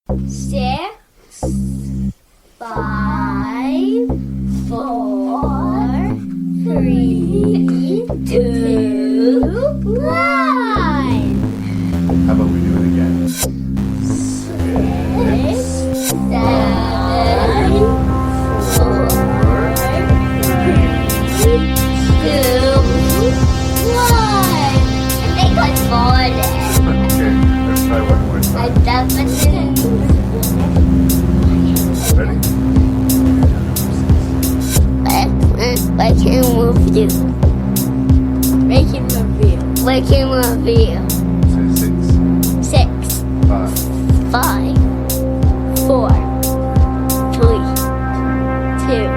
6, 5, 4, 3, 2, 1. How about we do it again? 6, 7, 4, 3, 2, 1. I think I farted. Okay, let's try one more I time. definitely. Ready? Making review. Making review. Say 6, 6, 5, 5, 4, 3, 2,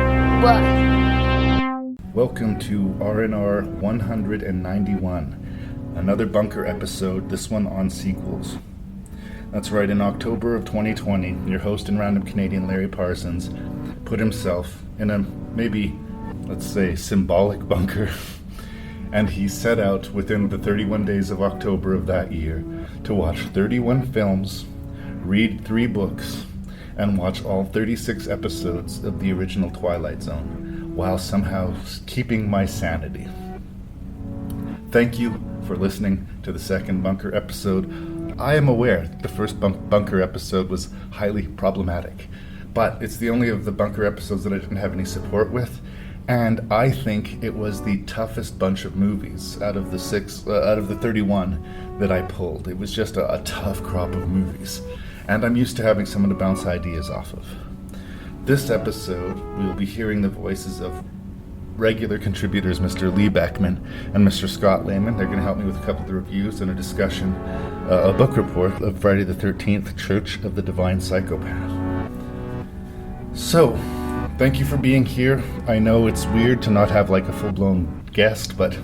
1. Welcome to RNR 191, another bunker episode, this one on sequels. That's right, in October of 2020, your host and random Canadian Larry Parsons put himself in a maybe, let's say, symbolic bunker, and he set out within the 31 days of October of that year to watch 31 films, read 3 books, and watch all 36 episodes of the original Twilight Zone, while somehow keeping my sanity. Thank you for listening to the second bunker episode. I am aware the first bunker episode was highly problematic, but it's the only of the bunker episodes that I didn't have any support with, and I think it was the toughest bunch of movies out of the 31 that I pulled. It was just a tough crop of movies, and I'm used to having someone to bounce ideas off of. This episode, we will be hearing the voices of regular contributors Mr. Lee Beckmann and Mr. Scottt Lehmann. They're going to help me with a couple of the reviews and a discussion, a book report of Friday the 13th, Church of the Divine Psychopath. So, thank you for being here. I know it's weird to not have like a full-blown guest, but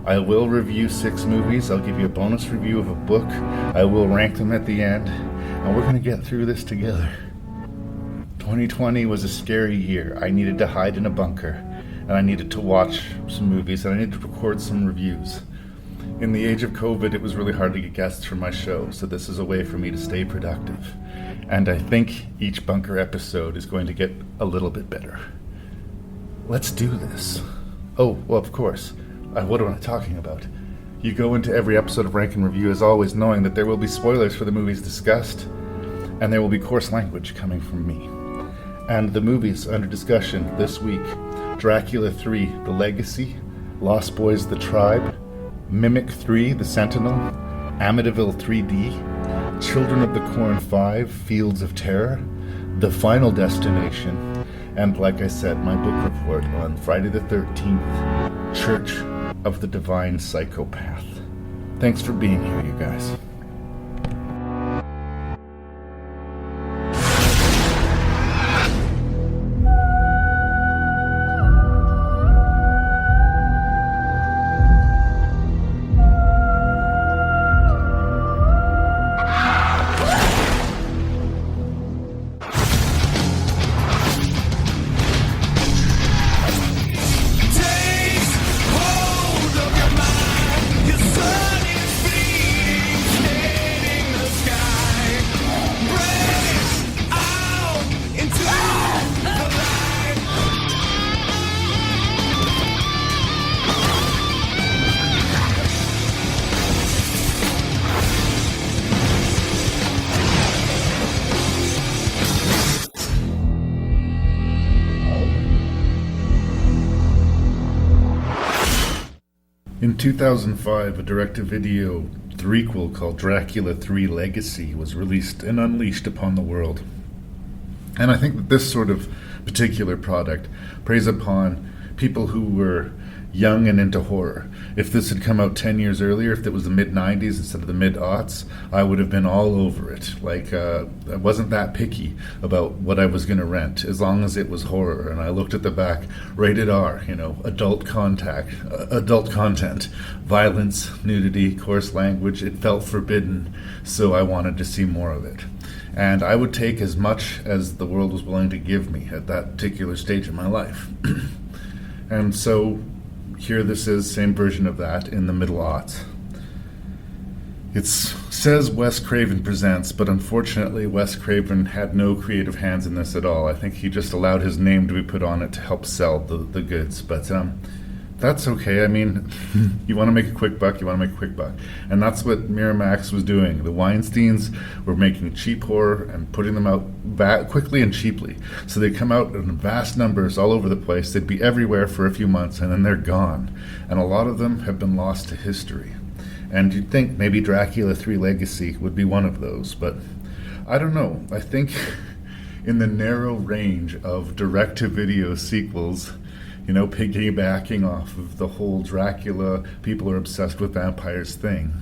I will review 6 movies. I'll give you a bonus review of a book. I will rank them at the end, and we're going to get through this together. 2020 was a scary year. I needed to hide in a bunker, and I needed to watch some movies, and I needed to record some reviews. In the age of COVID, it was really hard to get guests for my show, so this is a way for me to stay productive. And I think each bunker episode is going to get a little bit better. Let's do this. Oh, well, of course. What am I talking about? You go into every episode of Rank and Review as always knowing that there will be spoilers for the movies discussed, and there will be coarse language coming from me. And the movies under discussion this week: Dracula 3, The Legacy, Lost Boys, The Tribe, Mimic 3, The Sentinel, Amityville 3D, Children of the Corn 5, Fields of Terror, The Final Destination, and like I said, my book report on Friday the 13th, Church of the Divine Psychopath. Thanks for being here, you guys. In 2005, a direct-to-video threequel called Dracula 3 Legacy was released and unleashed upon the world. And I think that this sort of particular product preys upon people who were young and into horror. If this had come out 10 years earlier, if it was the mid-90s instead of the mid-aughts, I would have been all over it. I wasn't that picky about what I was going to rent, as long as it was horror. And I looked at the back, rated R, adult content, violence, nudity, coarse language. It felt forbidden, so I wanted to see more of it. And I would take as much as the world was willing to give me at that particular stage of my life. And so here this is, same version of that in the middle aughts. It says Wes Craven presents, but unfortunately Wes Craven had no creative hands in this at all. I think he just allowed his name to be put on it to help sell the goods. But that's okay. I mean, you want to make a quick buck, you want to make a quick buck. And that's what Miramax was doing. The Weinsteins were making cheap horror and putting them out quickly and cheaply. So they come out in vast numbers all over the place. They'd be everywhere for a few months, and then they're gone. And a lot of them have been lost to history. And you'd think maybe Dracula 3 Legacy would be one of those, but I don't know. I think in the narrow range of direct-to-video sequels, you know, piggybacking off of the whole Dracula, people are obsessed with vampires thing,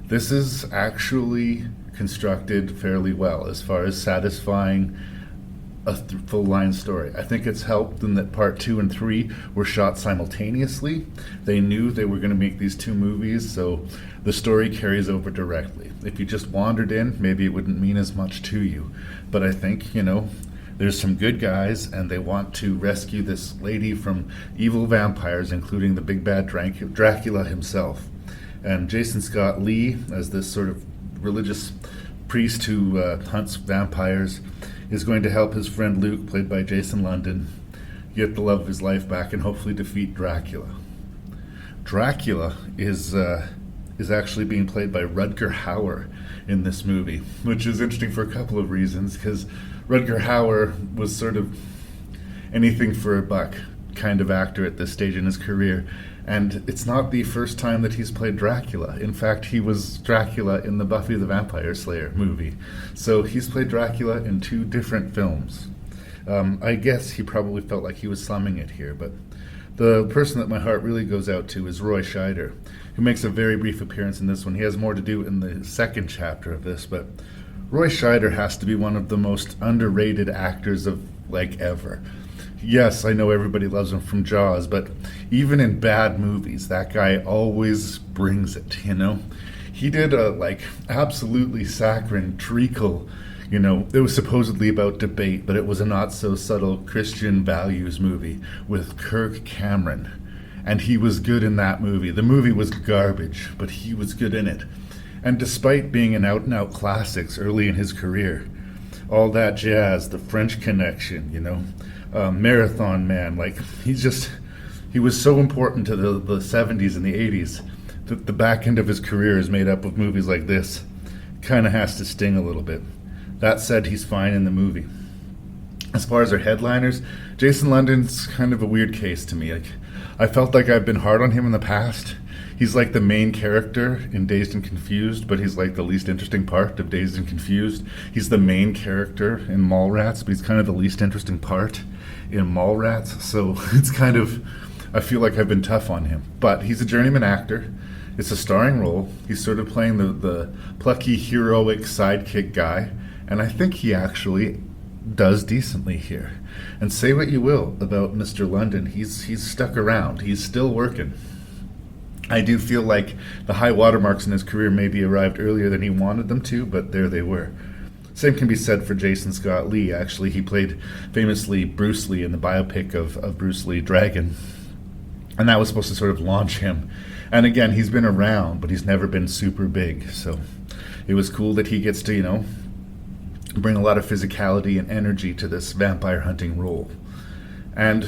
this is actually constructed fairly well as far as satisfying a full-line story. I think it's helped in that part 2 and 3 were shot simultaneously. They knew they were going to make these 2 movies, so the story carries over directly. If you just wandered in, maybe it wouldn't mean as much to you. But I think, you know, there's some good guys, and they want to rescue this lady from evil vampires, including the big bad Dracula himself. And Jason Scott Lee, as this sort of religious priest who hunts vampires, is going to help his friend Luke, played by Jason London, get the love of his life back and hopefully defeat Dracula. Dracula is actually being played by Rutger Hauer in this movie, which is interesting for a couple of reasons, because Rutger Hauer was sort of anything for a buck kind of actor at this stage in his career, and it's not the first time that he's played Dracula. In fact, he was Dracula in the Buffy the Vampire Slayer movie. So he's played Dracula in 2 different films. I guess he probably felt like he was slumming it here, but the person that my heart really goes out to is Roy Scheider, who makes a very brief appearance in this one. He has more to do in the second chapter of this, but Roy Scheider has to be one of the most underrated actors of, like, ever. Yes, I know everybody loves him from Jaws, but even in bad movies, that guy always brings it, you know? He did a, absolutely saccharine treacle, you know, it was supposedly about debate, but it was a not-so-subtle Christian values movie with Kirk Cameron, and he was good in that movie. The movie was garbage, but he was good in it. And despite being an out-and-out classics early in his career, All That Jazz, The French Connection, you know, Marathon Man, he was so important to the 70s and the 80s that the back end of his career is made up of movies like this. Kind of has to sting a little bit. That said, he's fine in the movie. As far as our headliners, Jason London's kind of a weird case to me. I felt like I've been hard on him in the past. He's like the main character in Dazed and Confused, but he's like the least interesting part of Dazed and Confused. He's the main character in Mallrats, but he's kind of the least interesting part in Mallrats. So it's kind of, I feel like I've been tough on him. But he's a journeyman actor. It's a starring role. He's sort of playing the plucky, heroic sidekick guy. And I think he actually does decently here. And say what you will about Mr. London, he's stuck around. He's still working. I do feel like the high watermarks in his career maybe arrived earlier than he wanted them to, but there they were. Same can be said for Jason Scott Lee. Actually, he played famously Bruce Lee in the biopic of Bruce Lee, Dragon. And that was supposed to sort of launch him. And again, he's been around, but he's never been super big. So it was cool that he gets to, you know, bring a lot of physicality and energy to this vampire hunting role. And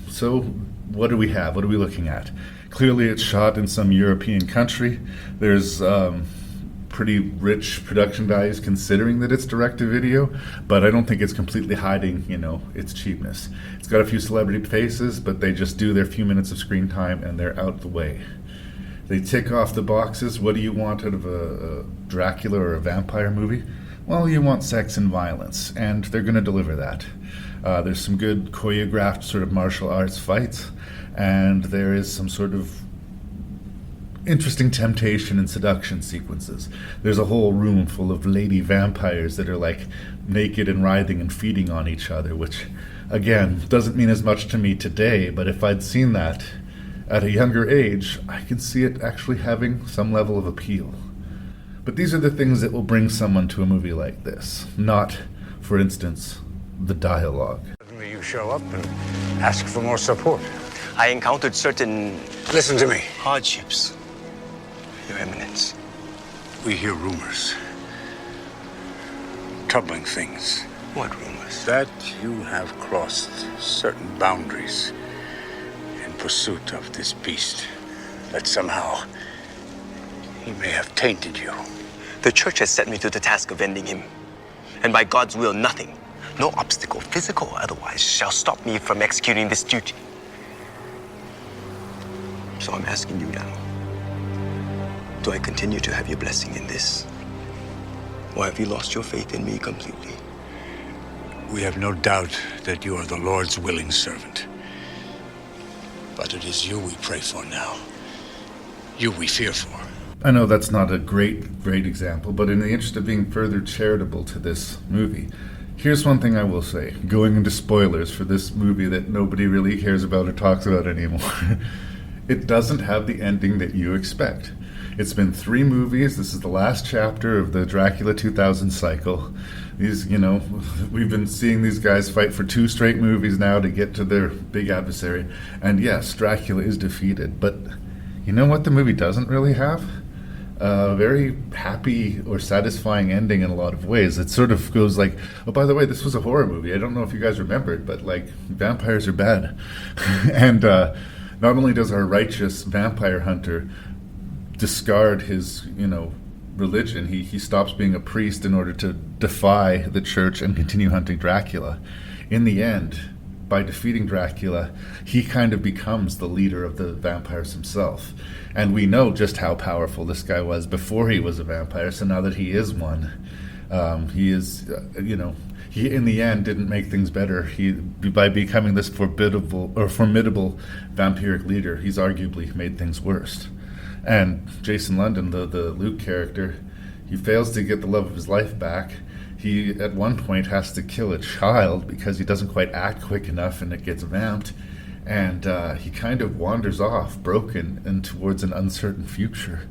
so what do we have? What are we looking at? Clearly it's shot in some European country. There's pretty rich production values considering that it's direct-to-video, but I don't think it's completely hiding, you know, its cheapness. It's got a few celebrity faces, but they just do their few minutes of screen time and they're out the way. They tick off the boxes. What do you want out of a Dracula or a vampire movie? Well, you want sex and violence, and they're going to deliver that. There's some good choreographed sort of martial arts fights, and there is some sort of interesting temptation and seduction sequences. There's a whole room full of lady vampires that are like naked and writhing and feeding on each other, which, again, doesn't mean as much to me today, but if I'd seen that at a younger age, I can see it actually having some level of appeal. But these are the things that will bring someone to a movie like this, not, for instance, the dialogue. Suddenly you show up and ask for more support. I encountered certain... Listen to me. hardships, Your Eminence. We hear rumors. Troubling things. What rumors? That you have crossed certain boundaries in pursuit of this beast. That somehow he may have tainted you. The church has set me to the task of ending him. And by God's will, nothing, no obstacle, physical or otherwise, shall stop me from executing this duty. So I'm asking you now, do I continue to have your blessing in this? Or have you lost your faith in me completely? We have no doubt that you are the Lord's willing servant. But it is you we pray for now. You we fear for. I know that's not a great example, but in the interest of being further charitable to this movie, here's one thing I will say, going into spoilers for this movie that nobody really cares about or talks about anymore. It doesn't have the ending that you expect. It's been 3 movies. This is the last chapter of the Dracula 2000 cycle. These, we've been seeing these guys fight for 2 straight movies now to get to their big adversary. And yes, Dracula is defeated. But you know what the movie doesn't really have? A very happy or satisfying ending in a lot of ways. It sort of goes like, oh, by the way, this was a horror movie. I don't know if you guys remember it, but like, vampires are bad. And not only does our righteous vampire hunter discard his, religion, he stops being a priest in order to defy the church and continue hunting Dracula. In the end, by defeating Dracula, he kind of becomes the leader of the vampires himself. And we know just how powerful this guy was before he was a vampire, so now that he is one, he is, he in the end didn't make things better. By becoming this formidable vampiric leader, he's arguably made things worse. And Jason London, the Luke character, he fails to get the love of his life back. He, at one point, has to kill a child because he doesn't quite act quick enough and it gets vamped. And he kind of wanders off, broken, and towards an uncertain future.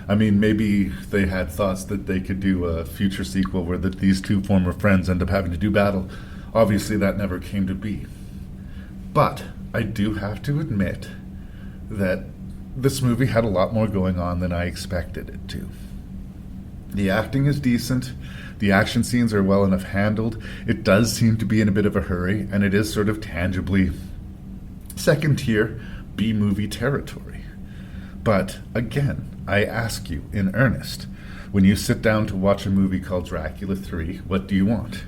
I mean, maybe they had thoughts that they could do a future sequel where these 2 former friends end up having to do battle. Obviously, that never came to be. But I do have to admit that this movie had a lot more going on than I expected it to. The acting is decent. The action scenes are well enough handled. It does seem to be in a bit of a hurry, and it is sort of tangibly second-tier B-movie territory. But, again, I ask you in earnest, when you sit down to watch a movie called Dracula 3, what do you want?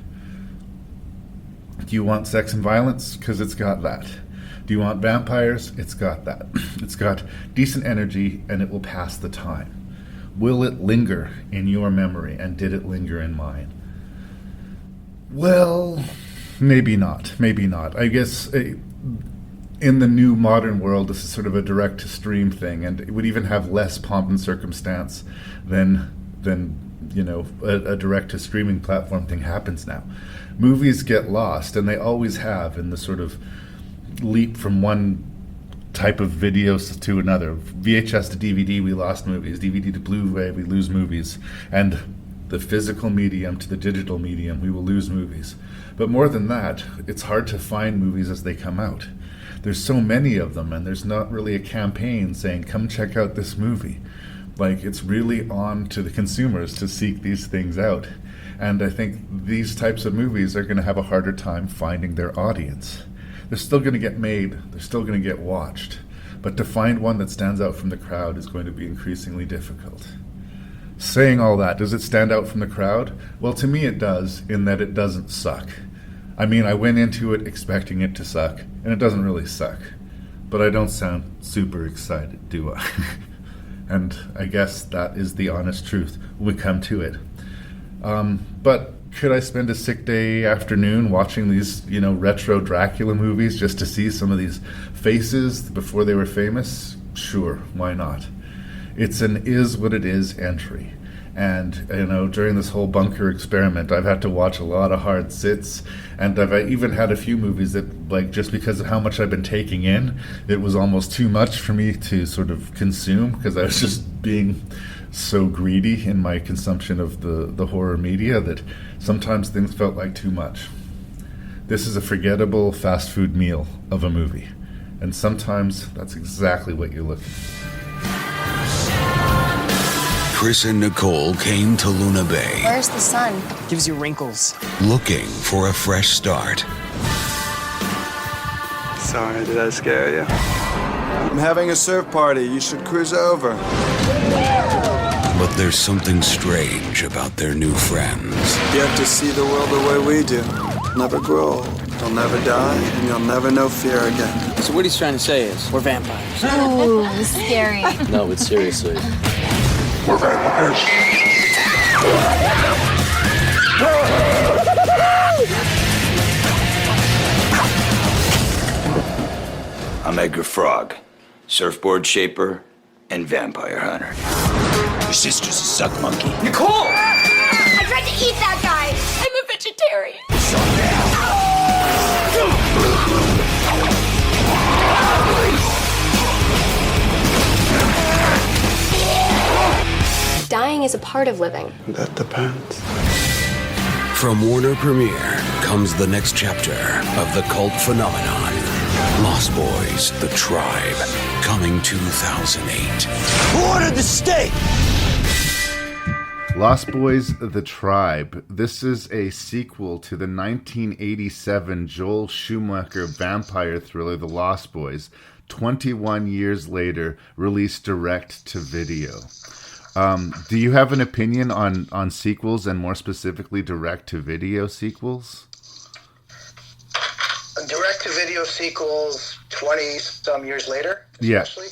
Do you want sex and violence? Because it's got that. Do you want vampires? It's got that. It's got decent energy, and it will pass the time. Will it linger in your memory, and did it linger in mine? Well, maybe not. Maybe not. I guess in the new modern world, this is sort of a direct-to-stream thing, and it would even have less pomp and circumstance than a direct-to-streaming platform thing happens now. Movies get lost, and they always have, in the sort of leap from one type of videos to another. VHS to DVD, we lost movies. DVD to Blu-ray, we lose movies. And the physical medium to the digital medium, we will lose movies. But more than that, it's hard to find movies as they come out. There's so many of them, and there's not really a campaign saying, come check out this movie. Like, it's really on to the consumers to seek these things out. And I think these types of movies are going to have a harder time finding their audience. They're still going to get made, they're still going to get watched, but to find one that stands out from the crowd is going to be increasingly difficult. Saying all that, does it stand out from the crowd? Well, to me it does, in that it doesn't suck. I mean, I went into it expecting it to suck, and it doesn't really suck. But I don't sound super excited, do I? And I guess that is the honest truth when we come to it. But could I spend a sick day afternoon watching these, retro Dracula movies just to see some of these faces before they were famous? Sure, why not? It's an is what it is entry. And, during this whole bunker experiment, I've had to watch a lot of hard sits, and I've even had a few movies that, just because of how much I've been taking in, it was almost too much for me to sort of consume, because I was just being so greedy in my consumption of the horror media that sometimes things felt like too much. This is a forgettable fast food meal of a movie, and sometimes that's exactly what you're looking for. Chris and Nicole came to Luna Bay. Where's the sun? Gives you wrinkles. Looking for a fresh start. Sorry, did I scare you? I'm having a surf party. You should cruise over. But there's something strange about their new friends. You have to see the world the way we do. Never grow old. You'll never die, and you'll never know fear again. So what he's trying to say is, we're vampires. Ooh, scary. No, but seriously. We're vampires. I'm Edgar Frog, surfboard shaper and vampire hunter. Your sister's a suck monkey. Nicole! I tried to eat that guy. I'm a vegetarian. Dying is a part of living. That depends. From Warner Premiere comes the next chapter of the cult phenomenon. Lost Boys, The Tribe, coming 2008. Who ordered the steak? Lost Boys, The Tribe. This is a sequel to the 1987 Joel Schumacher vampire thriller, The Lost Boys, 21 years later, released direct to video. Do you have an opinion on sequels, and more specifically direct to video sequels? Direct-to-video sequels 20-some years later, Yeah. especially.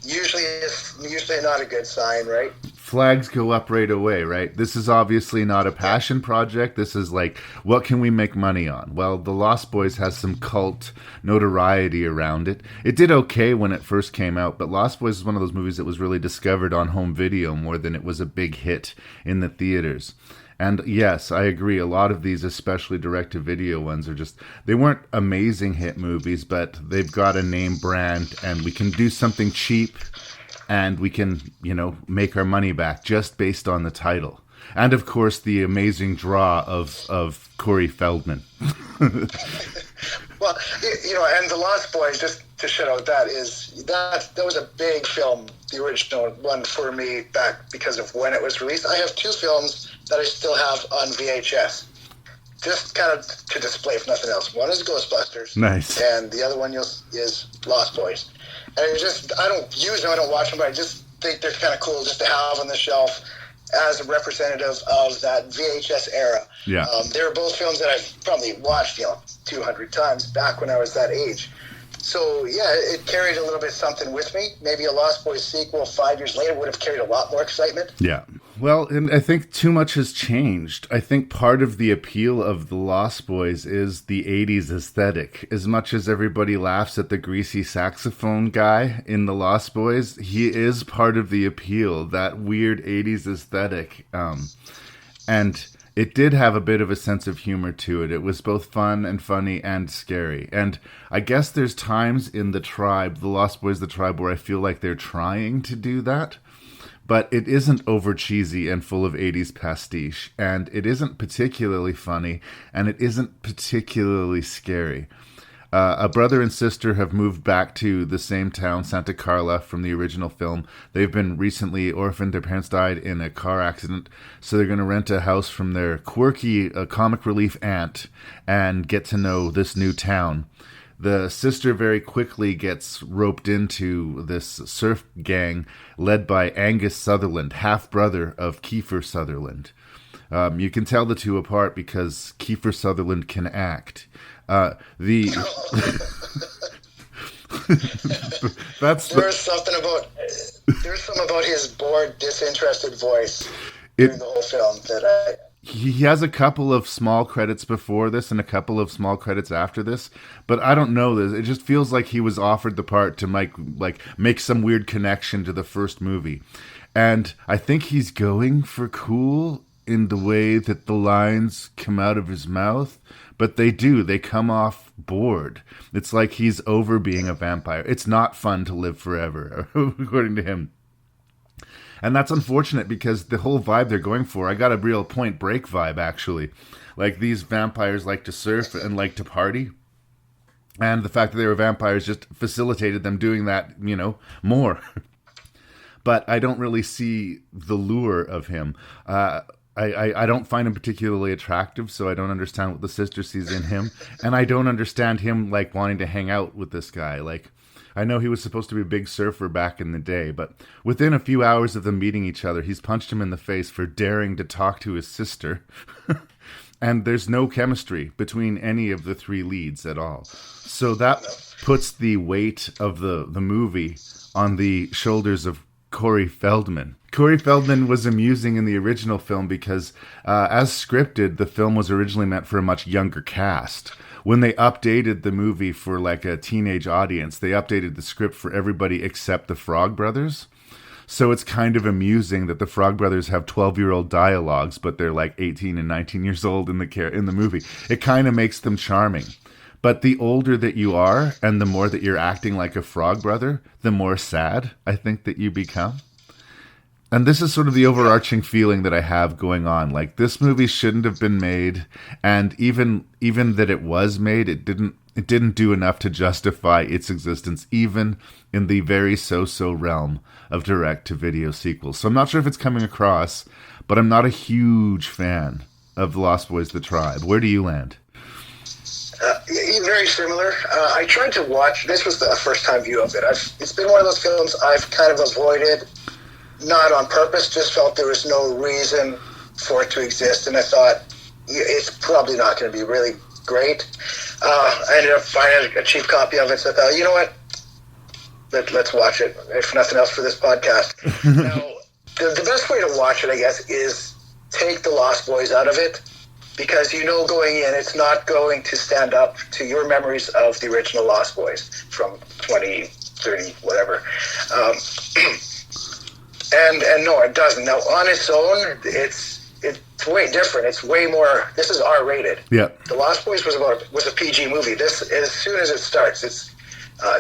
Usually not a good sign, right? Flags go up right away, right? This is obviously not a passion project. This is like, what can we make money on? Well, The Lost Boys has some cult notoriety around it. It did okay when it first came out, but Lost Boys is one of those movies that was really discovered on home video more than it was a big hit in the theaters. And yes, I agree. A lot of these, especially direct-to-video ones, are just, they weren't amazing hit movies, but they've got a name brand, and we can do something cheap, and we can, make our money back just based on the title. And, of course, the amazing draw of Corey Feldman. Well, and The Lost Boys, just to shout out that was a big film, the original one for me back because of when it was released. I have two films that I still have on VHS, just kind of to display if nothing else. One is Ghostbusters. Nice. And the other one is Lost Boys. And I don't use them, I don't watch them, but I just think they're kind of cool just to have on the shelf as a representative of that VHS era. Yeah. They were both films that I've probably watched, 200 times back when I was that age. So, yeah, it carried a little bit something with me. Maybe a Lost Boys sequel 5 years later would have carried a lot more excitement. Yeah. Well, and I think too much has changed. I think part of the appeal of The Lost Boys is the 80s aesthetic. As much as everybody laughs at the greasy saxophone guy in The Lost Boys, he is part of the appeal, that weird 80s aesthetic. And it did have a bit of a sense of humor to it. It was both fun and funny and scary. And I guess there's times in The Tribe, The Lost Boys, The Tribe, where I feel like they're trying to do that. But it isn't over cheesy and full of 80s pastiche. And it isn't particularly funny. And it isn't particularly scary. A brother and sister have moved back to the same town, Santa Carla, from the original film. They've been recently orphaned. Their parents died in a car accident. So they're going to rent a house from their quirky comic relief aunt and get to know this new town. The sister very quickly gets roped into this surf gang led by Angus Sutherland, half-brother of Kiefer Sutherland. You can tell the two apart because Kiefer Sutherland can act. There's something about his bored, disinterested voice during the whole film that He has a couple of small credits before this and a couple of small credits after this, but I don't know this. It just feels like he was offered the part to make some weird connection to the first movie. And I think he's going for cool in the way that the lines come out of his mouth, but they come off bored. It's like he's over being a vampire. It's not fun to live forever, according to him. And that's unfortunate because the whole vibe they're going for, I got a real Point Break vibe, actually. Like, these vampires like to surf and like to party. And the fact that they were vampires just facilitated them doing that, more. but I don't really see the lure of him. I don't find him particularly attractive, so I don't understand what the sister sees in him. And I don't understand him, like, wanting to hang out with this guy. Like, I know he was supposed to be a big surfer back in the day, but within a few hours of them meeting each other, he's punched him in the face for daring to talk to his sister. And there's no chemistry between any of the three leads at all. So that puts the weight of the movie on the shoulders of Corey Feldman. Corey Feldman was amusing in the original film because, as scripted, the film was originally meant for a much younger cast. When they updated the movie for like a teenage audience, they updated the script for everybody except the Frog Brothers. So it's kind of amusing that the Frog Brothers have 12-year-old dialogues, but they're like 18 and 19 years old in the movie. It kind of makes them charming. But the older that you are and the more that you're acting like a Frog Brother, the more sad I think that you become. And this is sort of the overarching feeling that I have going on. Like, this movie shouldn't have been made, and even that it was made, it didn't do enough to justify its existence, even in the very so-so realm of direct-to-video sequels. So I'm not sure if it's coming across, but I'm not a huge fan of The Lost Boys: The Tribe. Where do you land? Very similar. I tried to watch. This was the first-time view of it. It's been one of those films I've kind of avoided. Not on purpose, just felt there was no reason for it to exist, and I thought it's probably not going to be really great. I ended up finding a cheap copy of it, so I thought, you know what, let's watch it, if nothing else for this podcast. Now, the best way to watch it, I guess, is take the Lost Boys out of it, because you know going in, it's not going to stand up to your memories of the original Lost Boys from 20, 30, whatever. And no, it doesn't. Now, on its own, it's way different. It's way more. This is R-rated. Yeah. The Lost Boys was a PG movie. This, as soon as it starts, it's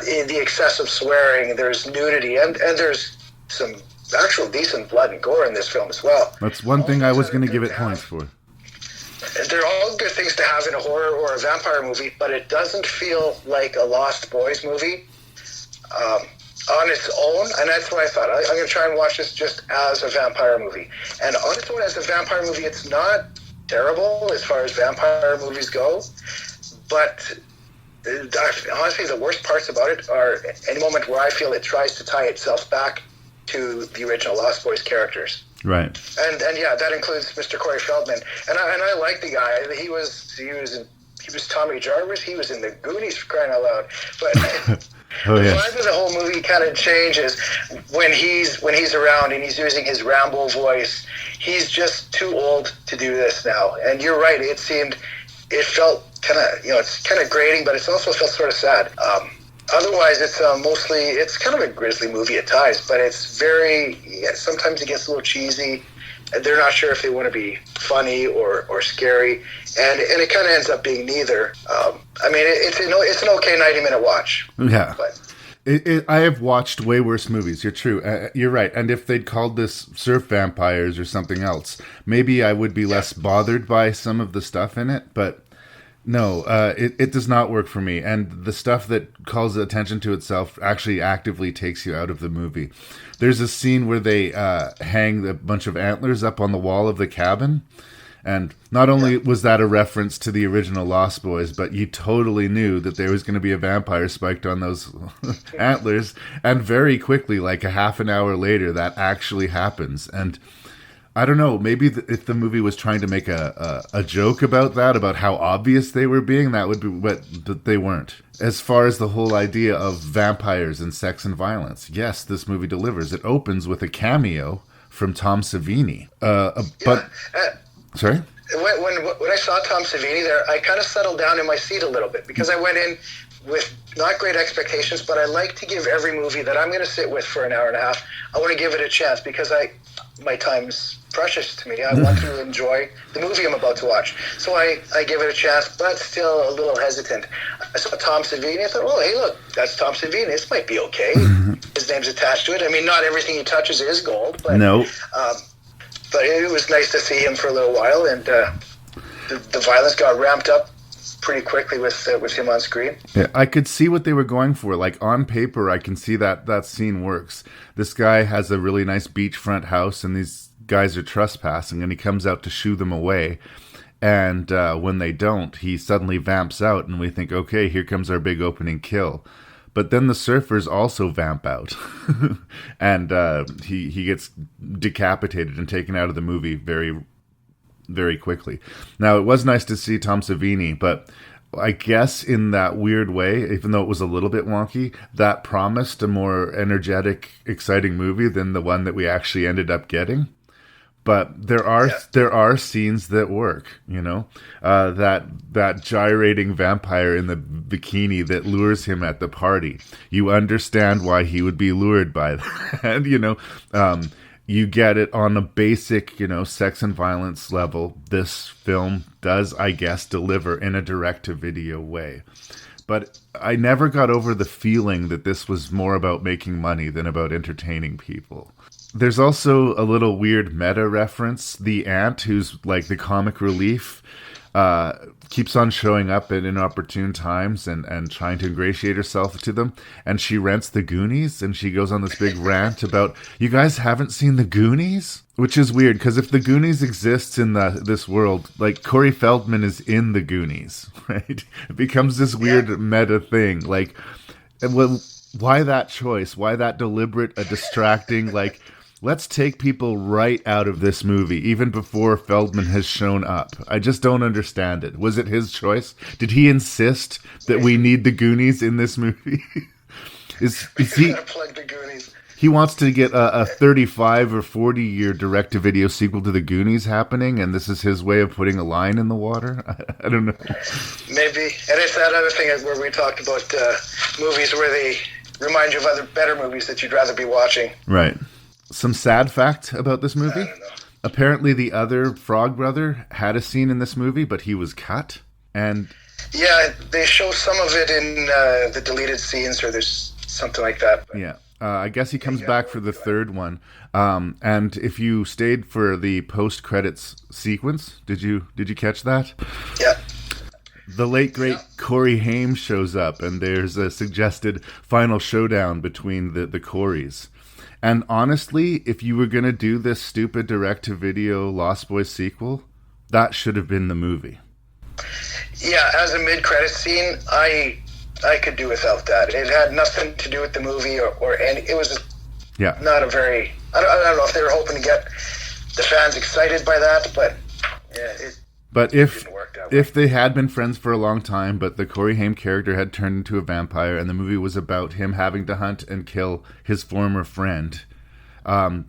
in the excessive swearing. There's nudity, and there's some actual decent blood and gore in this film as well. That's one thing I was going to give it points for. They're all good things to have in a horror or a vampire movie, but it doesn't feel like a Lost Boys movie. On its own, and that's what I thought. I'm going to try and watch this just as a vampire movie. And on its own, as a vampire movie, it's not terrible as far as vampire movies go. But honestly, the worst parts about it are any moment where I feel it tries to tie itself back to the original Lost Boys characters. Right. And yeah, that includes Mr. Corey Feldman. And I like the guy. He was Tommy Jarvis. He was in the Goonies, for crying out loud. But oh, the yes. vibe of the whole movie kind of changes when he's around and he's using his Rambo voice. He's just too old to do this now. And you're right. It felt kind of, it's kind of grating, but it also felt sort of sad. Otherwise, it's kind of a grisly movie at times, but it's sometimes it gets a little cheesy. They're not sure if they want to be funny or scary, and it kind of ends up being neither. It's an okay 90-minute watch. Yeah. But I have watched way worse movies. You're true. You're right. And if they'd called this Surf Vampires or something else, maybe I would be less bothered by some of the stuff in it. But no, it does not work for me. And the stuff that calls attention to itself actually actively takes you out of the movie. There's a scene where they hang a bunch of antlers up on the wall of the cabin. And not only was that a reference to the original Lost Boys, but you totally knew that there was going to be a vampire spiked on those antlers. And very quickly, like a half an hour later, that actually happens. And I don't know, maybe if the movie was trying to make a joke about that, about how obvious they were being, that would be but they weren't. As far as the whole idea of vampires and sex and violence, yes, this movie delivers. It opens with a cameo from Tom Savini. Sorry? When I saw Tom Savini there, I kind of settled down in my seat a little bit because I went in with not great expectations, but I like to give every movie that I'm going to sit with for an hour and a half, I want to give it a chance because my time's precious to me. I want to enjoy the movie I'm about to watch. So I give it a chance, but still a little hesitant. I saw Tom Savini. I thought, oh, hey, look, that's Tom Savini. This might be okay. His name's attached to it. I mean, not everything he touches is gold, but no. But it was nice to see him for a little while, and the violence got ramped up pretty quickly with him on screen. Yeah, I could see what they were going for. Like, on paper, I can see that scene works. This guy has a really nice beachfront house, and these guys are trespassing, and he comes out to shoo them away. And when they don't, he suddenly vamps out, and we think, okay, here comes our big opening kill. But then the surfers also vamp out, and he gets decapitated and taken out of the movie very, very quickly. Now, it was nice to see Tom Savini, but I guess in that weird way, even though it was a little bit wonky, that promised a more energetic, exciting movie than the one that we actually ended up getting. But there are scenes that work, you know, that gyrating vampire in the bikini that lures him at the party. You understand why he would be lured by that, you know. You get it on a basic, you know, sex and violence level. This film does, I guess, deliver in a direct-to-video way. But I never got over the feeling that this was more about making money than about entertaining people. There's also a little weird meta reference. The aunt, who's like the comic relief, keeps on showing up at inopportune times and trying to ingratiate herself to them. And she rents the Goonies, and she goes on this big rant about, you guys haven't seen the Goonies? Which is weird, because if the Goonies exists in this world, like, Corey Feldman is in the Goonies, right? It becomes this weird meta thing. Like, why that choice? Why that deliberate, distracting, like, let's take people right out of this movie, even before Feldman has shown up. I just don't understand it. Was it his choice? Did he insist that we need the Goonies in this movie? Is he... Plug the Goonies. He wants to get a 35 or 40-year direct-to-video sequel to the Goonies happening, and this is his way of putting a line in the water? I don't know. Maybe. And it's that other thing where we talked about movies where they remind you of other better movies that you'd rather be watching. Right. Some sad fact about this movie. Apparently the other Frog Brother had a scene in this movie, but he was cut. And yeah, they show some of it in the deleted scenes, or there's something like that. But yeah. I guess he comes back for the third one. And if you stayed for the post-credits sequence, did you catch that? Yeah. The late, great Corey Haim shows up, and there's a suggested final showdown between the Coreys. And honestly, if you were going to do this stupid direct-to-video Lost Boys sequel, that should have been the movie. Yeah, as a mid-credit scene, I could do without that. It had nothing to do with the movie or any. It was just not a very... I don't know if they were hoping to get the fans excited by that, but yeah, But if they had been friends for a long time, but the Corey Haim character had turned into a vampire, and the movie was about him having to hunt and kill his former friend,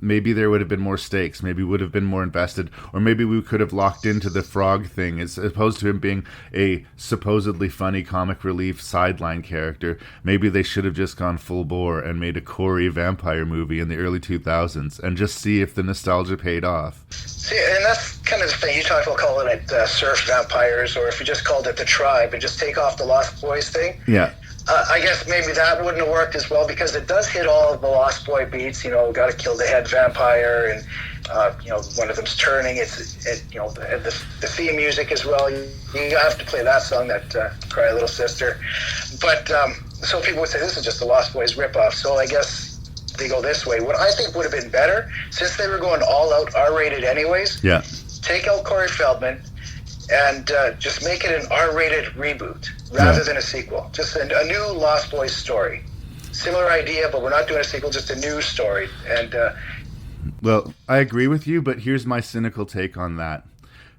maybe there would have been more stakes. Maybe we would have been more invested, or maybe we could have locked into the frog thing as opposed to him being a supposedly funny comic relief sideline character. Maybe they should have just gone full bore and made a Corey vampire movie in the early 2000s and just see if the nostalgia paid off. See, and that's kind of the thing. You talked about calling it surf vampires, or if you just called it the tribe and just take off the Lost Boys thing. Yeah. I guess maybe that wouldn't have worked as well, because it does hit all of the Lost Boy beats. You know, got to kill the head vampire, and you know, one of them's turning. You know, the theme music as well. You have to play that song, that "Cry Little Sister." But so people would say this is just the Lost Boys ripoff. So I guess they go this way. What I think would have been better, since they were going all out R-rated anyways. Yeah. Take out Corey Feldman and just make it an R-rated reboot rather than a sequel. Just a new Lost Boys story. Similar idea, but we're not doing a sequel, just a new story. And well, I agree with you, but here's my cynical take on that.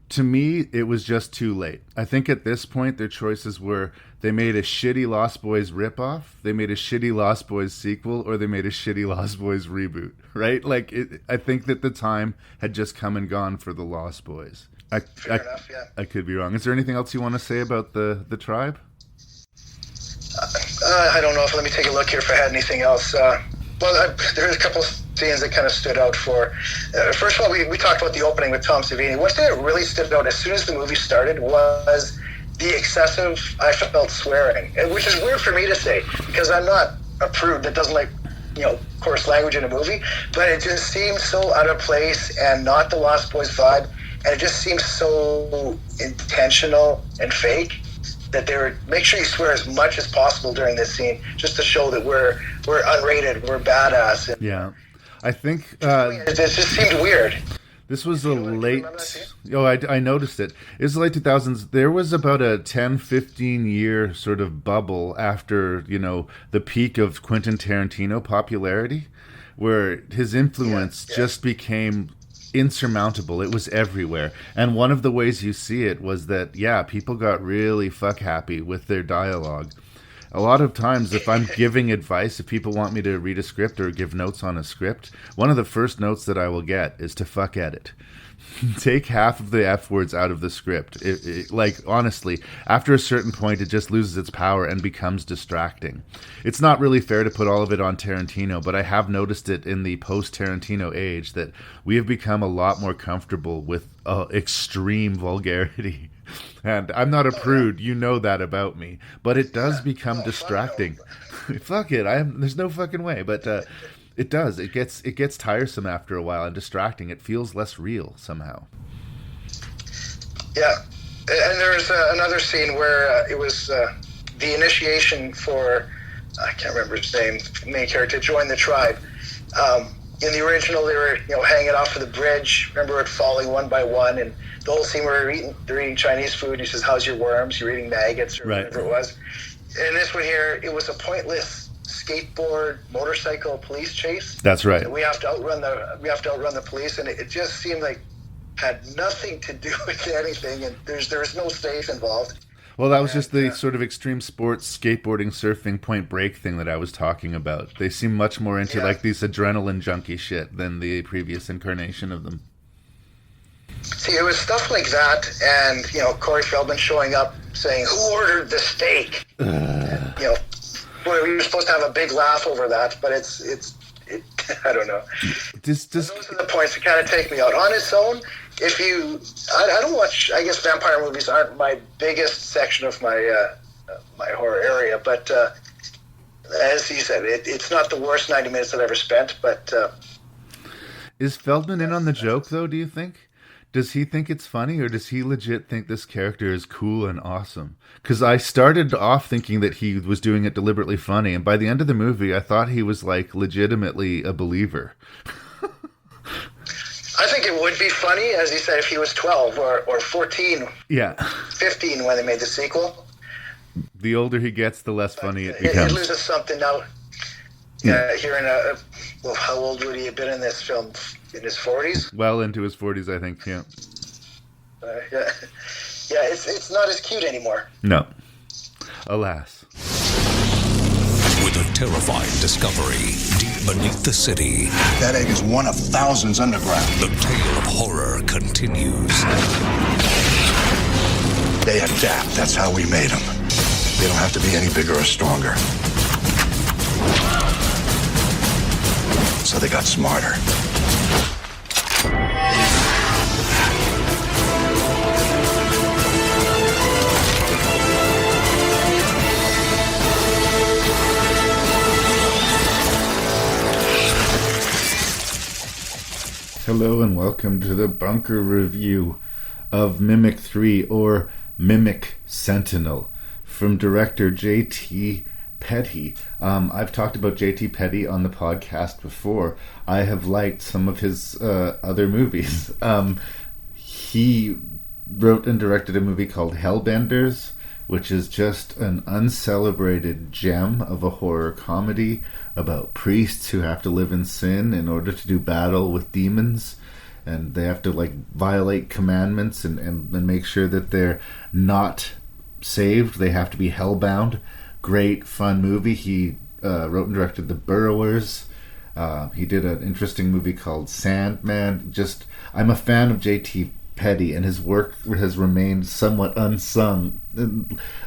To me, it was just too late. I think at this point, their choices were they made a shitty Lost Boys ripoff, they made a shitty Lost Boys sequel, or they made a shitty Lost Boys reboot, right? Like, I think that the time had just come and gone for the Lost Boys. Fair enough, yeah. I could be wrong. Is there anything else you want to say about the tribe? I don't know. Let me take a look here if I had anything else. There's a couple scenes that kind of stood out for... first of all, we talked about the opening with Tom Savini. One thing that really stood out as soon as the movie started was the excessive, I felt, swearing, which is weird for me to say, because I'm not a prude that doesn't like, you know, coarse language in a movie, but it just seemed so out of place and not the Lost Boys vibe. And it just seems so intentional and fake that they were make sure you swear as much as possible during this scene, just to show that we're unrated, we're badass. And Yeah, I think it just seemed weird. this was a late... Oh, I noticed it. It was the late 2000s. There was about a 10-15 year sort of bubble after, the peak of Quentin Tarantino popularity, where his influence just became insurmountable. It was everywhere. And one of the ways you see it was that, people got really fuck happy with their dialogue. A lot of times, if I'm giving advice, if people want me to read a script or give notes on a script, one of the first notes that I will get is to fuck edit. Take half of the F words out of the script. Honestly, after a certain point, it just loses its power and becomes distracting. It's not really fair to put all of it on Tarantino, but I have noticed it in the post-Tarantino age that we have become a lot more comfortable with extreme vulgarity. And I'm not a prude, you know that about me, but it does become distracting. Fuck it, there's no fucking way, but it does. It gets tiresome after a while and distracting. It feels less real somehow. Yeah, and there's another scene where it was the initiation for, I can't remember his name, main character, join the tribe. In the original, they were hanging off of the bridge. Remember it falling one by one, and the whole scene where they're eating Chinese food. He says, "How's your worms?" You're eating maggots or whatever it was. And this one here, it was a pointless skateboard, motorcycle police chase. That's right. And we have to outrun the police, and it just seemed like had nothing to do with anything, and there's no stakes involved. Well, that was just the sort of extreme sports, skateboarding, surfing, Point Break thing that I was talking about. They seem much more into like these adrenaline junkie shit than the previous incarnation of them. See, it was stuff like that, and Corey Feldman showing up saying, "Who ordered the steak?" We were supposed to have a big laugh over that, but it's I don't know. Those are the points that kind of take me out. On its own, I don't watch. I guess vampire movies aren't my biggest section of my my horror area, but as he said, it's not the worst 90 minutes I've ever spent. But is Feldman in on the joke, though? Do you think? Does he think it's funny, or does he legit think this character is cool and awesome? Because I started off thinking that he was doing it deliberately funny, and by the end of the movie, I thought he was like legitimately a believer. I think it would be funny, as he said, if he was 12 or 14, 15 when they made the sequel. The older he gets, the less funny it becomes. It loses something now. How old would he have been in this film? In his 40s? Well into his 40s, I think, yeah. It's not as cute anymore. No. Alas. With a terrifying discovery deep beneath the city. That egg is one of thousands underground. The tale of horror continues. They adapt. That's how we made them. They don't have to be any bigger or stronger. So they got smarter. Hello and welcome to the bunker review of Mimic 3 or Mimic Sentinel from director J.T. Petty. I've talked about J.T. Petty on the podcast before. I have liked some of his other movies. He wrote and directed a movie called Hellbenders, which is just an uncelebrated gem of a horror comedy about priests who have to live in sin in order to do battle with demons, and they have to violate commandments and make sure that they're not saved. They have to be hellbound. Great fun movie. He wrote and directed The Burrowers. He did an interesting movie called Sandman. I'm a fan of J.T. Petty, and his work has remained somewhat unsung.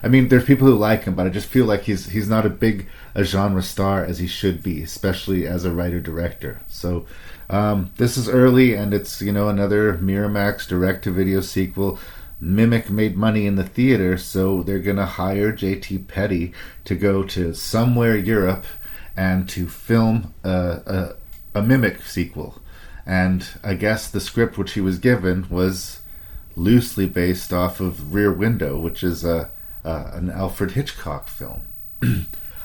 I mean, there's people who like him, but I just feel like he's not as big a genre star as he should be, especially as a writer-director. So this is early, and it's another Miramax direct-to-video sequel. Mimic made money in the theater, so they're gonna hire J.T. Petty to go to somewhere Europe and to film a Mimic sequel. And I guess the script which he was given was loosely based off of Rear Window, which is a an Alfred Hitchcock film.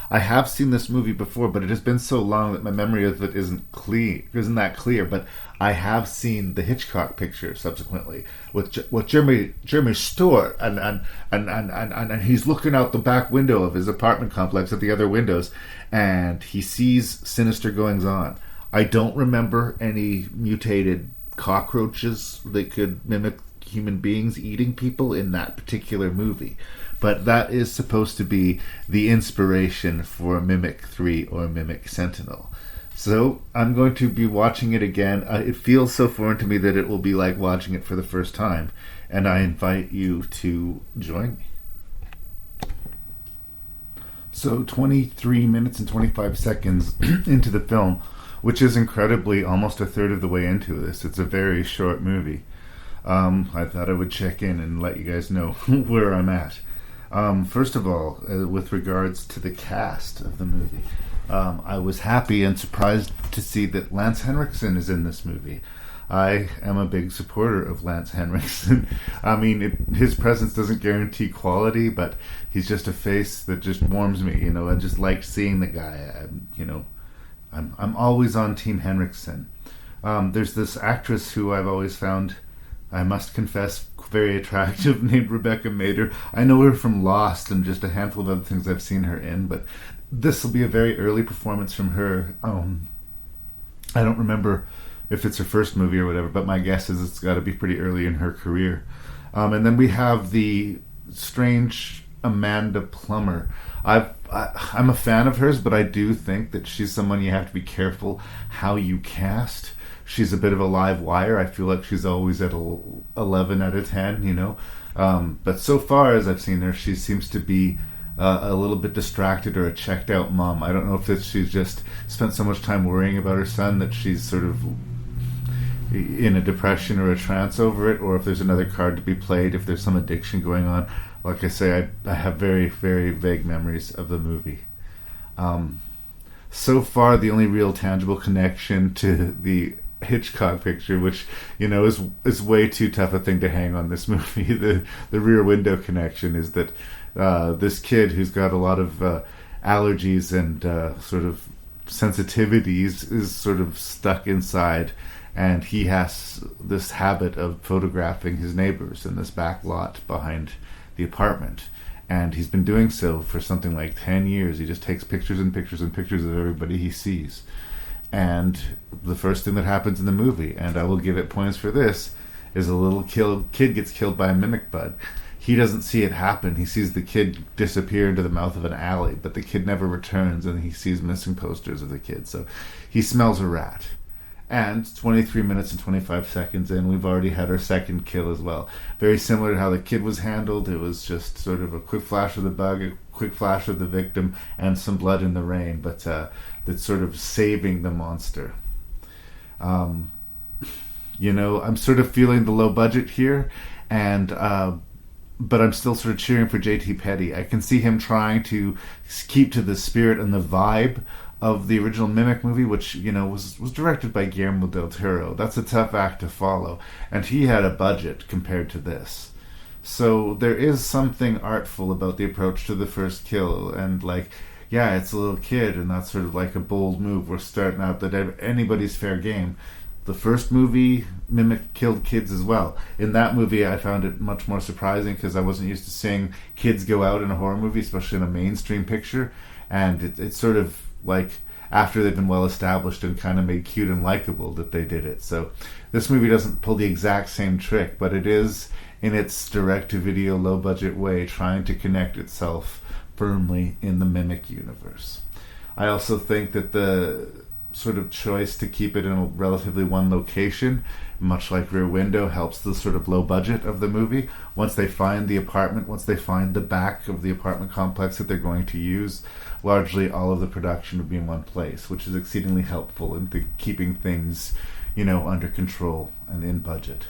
I have seen this movie before, but it has been so long that my memory of it isn't that clear. But I have seen the Hitchcock picture subsequently with Jeremy Stewart, and he's looking out the back window of his apartment complex at the other windows, and he sees sinister goings on. I don't remember any mutated cockroaches that could mimic human beings eating people in that particular movie. But that is supposed to be the inspiration for Mimic 3 or Mimic Sentinel. So I'm going to be watching it again. It feels so foreign to me that it will be like watching it for the first time. And I invite you to join me. So 23 minutes and 25 seconds into the film, which is incredibly almost a third of the way into this. It's a very short movie. I thought I would check in and let you guys know where I'm at. First of all, with regards to the cast of the movie, I was happy and surprised to see that Lance Henriksen is in this movie. I am a big supporter of Lance Henriksen. I mean, his presence doesn't guarantee quality, but he's just a face that just warms me. You know, I just like seeing the guy. I'm always on Team Henriksen. There's this actress who I've always found, I must confess, very attractive, named Rebecca Mader. I know her from Lost and just a handful of other things I've seen her in, but this will be a very early performance from her. I don't remember if it's her first movie or whatever, but my guess is it's got to be pretty early in her career. And then we have the strange Amanda Plummer. I'm a fan of hers, but I do think that she's someone you have to be careful how you cast. She's a bit of a live wire. I feel like she's always at 11 out of 10, you know. But so far as I've seen her, she seems to be a little bit distracted or a checked out mom. I don't know if she's just spent so much time worrying about her son that she's sort of in a depression or a trance over it, or if there's another card to be played, if there's some addiction going on. Like I say, I have very, very vague memories of the movie. So far, the only real tangible connection to the Hitchcock picture, which, you know, is way too tough a thing to hang on this movie, the Rear Window connection, is that this kid who's got a lot of allergies and sort of sensitivities is sort of stuck inside, and he has this habit of photographing his neighbors in this back lot behind the apartment, and he's been doing so for something like 10 years. He just takes pictures and pictures and pictures of everybody he sees. And the first thing that happens in the movie, and I will give it points for this, is a little kid gets killed by a mimic bud. He doesn't see it happen. He sees the kid disappear into the mouth of an alley, but the kid never returns, and he sees missing posters of the kid. So he smells a rat. And 23 minutes and 25 seconds in, we've already had our second kill as well. Very similar to how the kid was handled. It was just sort of a quick flash of the bug, a quick flash of the victim, and some blood in the rain, but that's sort of saving the monster. You know, I'm sort of feeling the low budget here, and but I'm still sort of cheering for J.T. Petty. I can see him trying to keep to the spirit and the vibe of the original Mimic movie, which, you know, was directed by Guillermo del Toro. That's a tough act to follow, and he had a budget compared to this. So there is something artful about the approach to the first kill, and like, yeah, it's a little kid, and that's sort of like a bold move. We're starting out that anybody's fair game. The first movie, Mimic killed kids as well. In that movie, I found it much more surprising because I wasn't used to seeing kids go out in a horror movie, especially in a mainstream picture, and it's sort of like after they've been well established and kind of made cute and likable that they did it. So this movie doesn't pull the exact same trick, but it is, in its direct-to-video, low-budget way, trying to connect itself firmly in the Mimic universe. I also think that the sort of choice to keep it in a relatively one location, much like Rear Window, helps the sort of low budget of the movie. Once they find the apartment, once they find the back of the apartment complex that they're going to use, largely all of the production would be in one place, which is exceedingly helpful in keeping things, you know, under control and in budget.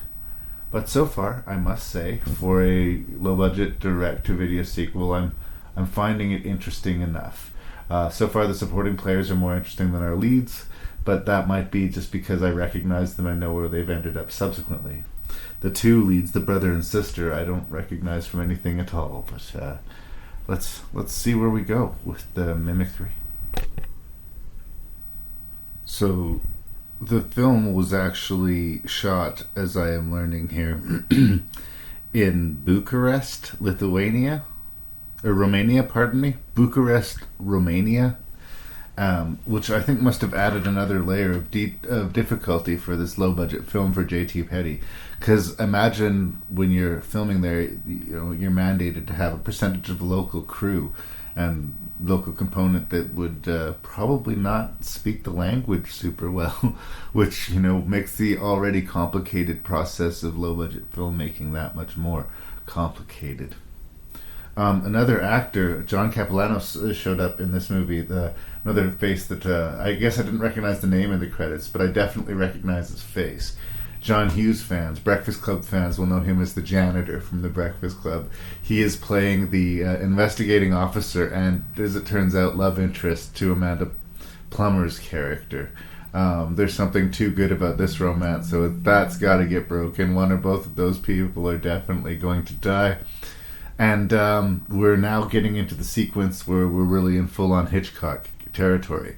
But so far, I must say, for a low-budget direct-to-video sequel, I'm finding it interesting enough. So far, the supporting players are more interesting than our leads, but that might be just because I recognize them and know where they've ended up subsequently. the two leads, the brother and sister, I don't recognize from anything at all. But let's see where we go with the Mimic 3. So the film was actually shot, as I am learning here, in Bucharest, Lithuania, or Romania, pardon me, Bucharest, Romania, which I think must have added another layer of difficulty for this low-budget film for J.T. Petty. Because imagine when you're filming there, you're mandated to have a percentage of local crew and local component that would probably not speak the language super well, which makes the already complicated process of low-budget filmmaking that much more complicated. Another actor, John Capellanos, showed up in this movie. Another face that I guess I didn't recognize the name in the credits, but I definitely recognize his face. John Hughes fans, Breakfast Club fans will know him as the janitor from the Breakfast Club. He is playing the investigating officer and, as it turns out, love interest to Amanda Plummer's character. There's something too good about this romance, so that's got to get broken. One or both of those people are definitely going to die. And we're now getting into the sequence where we're really in full-on Hitchcock territory.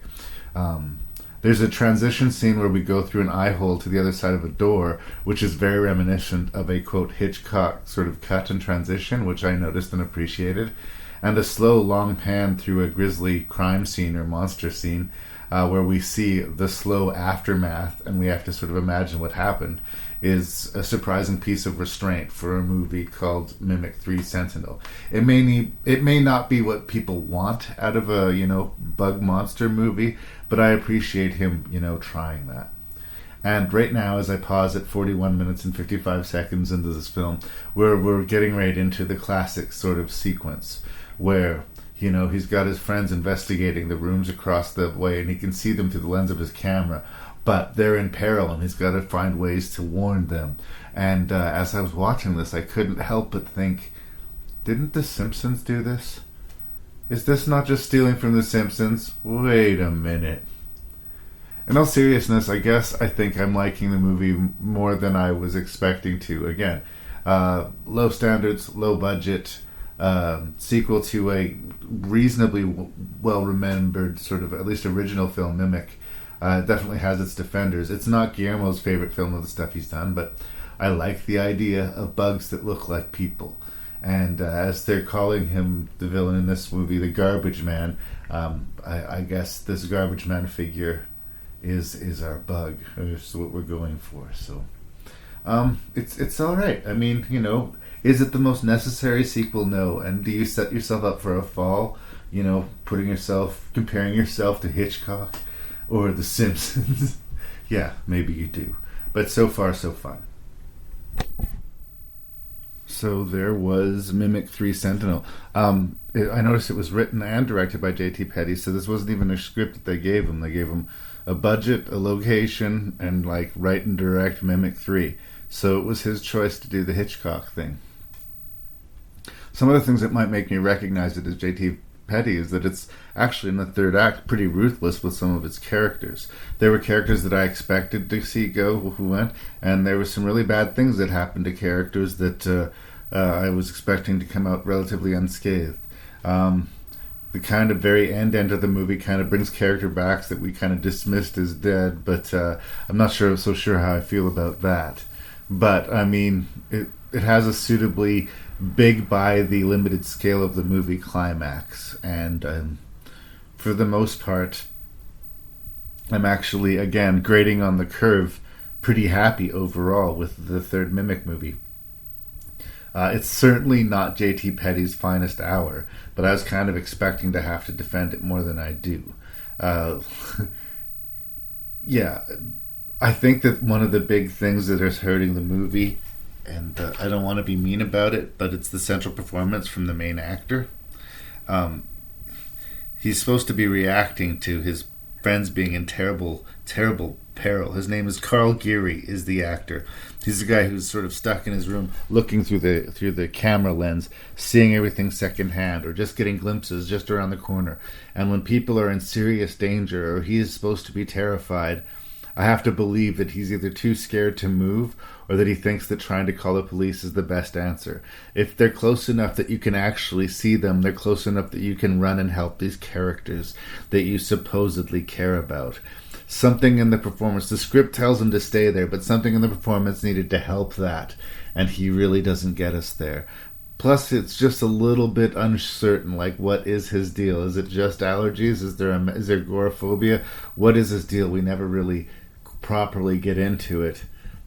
There's a transition scene where we go through an eye hole to the other side of a door, which is very reminiscent of a, quote, Hitchcock sort of cut and transition, which I noticed and appreciated. And a slow, long pan through a grisly crime scene or monster scene where we see the slow aftermath and we have to sort of imagine what happened is a surprising piece of restraint for a movie called Mimic 3 Sentinel. It may not be what people want out of a, bug monster movie, but I appreciate him, trying that. And right now, as I pause at 41 minutes and 55 seconds into this film, we're getting right into the classic sort of sequence where, he's got his friends investigating the rooms across the way and he can see them through the lens of his camera. But they're in peril, and he's got to find ways to warn them. And as I was watching this, I couldn't help but think, didn't The Simpsons do this? Is this not just stealing from The Simpsons? Wait a minute. In all seriousness, I think I'm liking the movie more than I was expecting to. Again, low standards, low budget, sequel to a reasonably well-remembered sort of, at least original film, Mimic. Definitely has its defenders. It's not Guillermo's favorite film of the stuff he's done, but I like the idea of bugs that look like people. And as they're calling him, the villain in this movie, the Garbage Man, I guess this Garbage Man figure is our bug. Is what we're going for. So it's all right. I mean, is it the most necessary sequel? No. And do you set yourself up for a fall? Comparing yourself to Hitchcock or The Simpsons? Yeah, maybe you do. But so far, so fun. So there was Mimic 3 Sentinel. I noticed it was written and directed by J.T. Petty, so this wasn't even a script that they gave him. They gave him a budget, a location, and write and direct Mimic 3. So it was his choice to do the Hitchcock thing. Some of the things that might make me recognize it as J.T. Petty is that it's actually in the third act pretty ruthless with some of its characters. There were characters that I expected to see go who went, and there were some really bad things that happened to characters that I was expecting to come out relatively unscathed. The kind of very end of the movie kind of brings character backs that we kind of dismissed as dead, but I'm not so sure how I feel about that. But I mean, it has a suitably big by the limited scale of the movie climax, and for the most part I'm actually, again, grading on the curve, pretty happy overall with the third Mimic movie. It's certainly not J.T. Petty's finest hour, but I was kind of expecting to have to defend it more than I do. Yeah, I think that one of the big things that is hurting the movie, and I don't want to be mean about it, but it's the central performance from the main actor. He's supposed to be reacting to his friends being in terrible, terrible peril. His name is Carl Geary, is the actor. He's the guy who's sort of stuck in his room, looking through the camera lens, seeing everything secondhand, or just getting glimpses just around the corner. And when people are in serious danger, or he is supposed to be terrified, I have to believe that he's either too scared to move or that he thinks that trying to call the police is the best answer. If they're close enough that you can actually see them, they're close enough that you can run and help these characters that you supposedly care about. Something in the performance, the script tells him to stay there, but something in the performance needed to help that, and he really doesn't get us there. Plus, it's just a little bit uncertain, like, what is his deal? Is it just allergies? Is there agoraphobia? What is his deal? We never really properly get into it.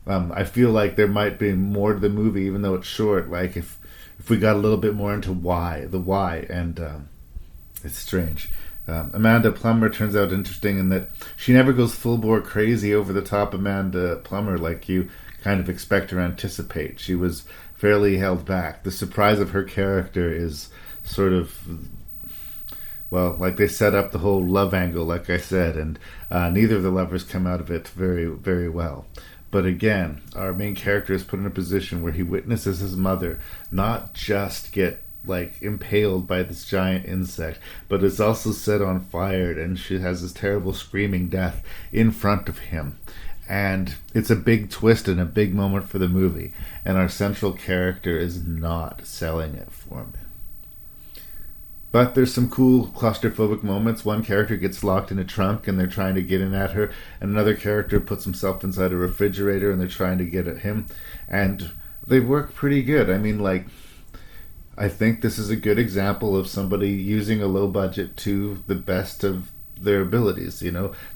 I feel like there might be more to the movie, even though it's short, like, if we got a little bit more into the why, and it's strange. Amanda Plummer turns out interesting in that she never goes full-bore crazy over-the-top Amanda Plummer like you kind of expect or anticipate. She was fairly held back. The surprise of her character is sort of, well, like they set up the whole love angle, like I said, and neither of the lovers come out of it very, very well. But again, our main character is put in a position where he witnesses his mother not just get impaled by this giant insect, but is also set on fire, and she has this terrible screaming death in front of him. And it's a big twist and a big moment for the movie, and our central character is not selling it for me. But there's some cool claustrophobic moments. One character gets locked in a trunk and they're trying to get in at her, and another character puts himself inside a refrigerator and they're trying to get at him, and they work pretty good. I mean, I think this is a good example of somebody using a low budget to the best of their abilities.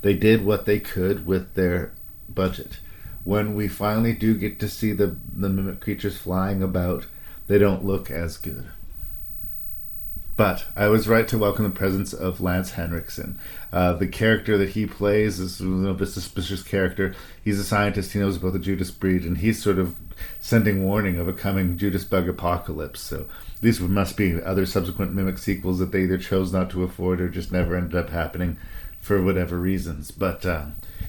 They did what they could with their budget. When we finally do get to see the mimic creatures flying about, they don't look as good. But I was right to welcome the presence of Lance Henriksen. The character that he plays is a little bit suspicious character. He's a scientist. He knows about the Judas breed, and he's sort of sending warning of a coming Judas bug apocalypse. So these must be other subsequent mimic sequels that they either chose not to afford or just never ended up happening for whatever reasons. But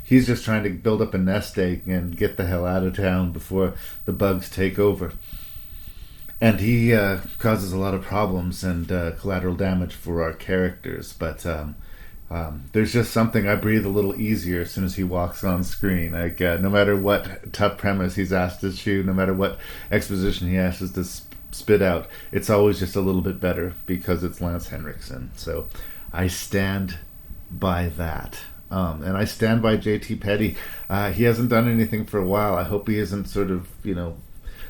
he's just trying to build up a nest egg and get the hell out of town before the bugs take over. And he causes a lot of problems and collateral damage for our characters. But there's just something, I breathe a little easier as soon as he walks on screen. No matter what tough premise he's asked to chew, no matter what exposition he asks us to spit out, it's always just a little bit better because it's Lance Henriksen. So I stand by that. And I stand by J.T. Petty. He hasn't done anything for a while. I hope he isn't sort of,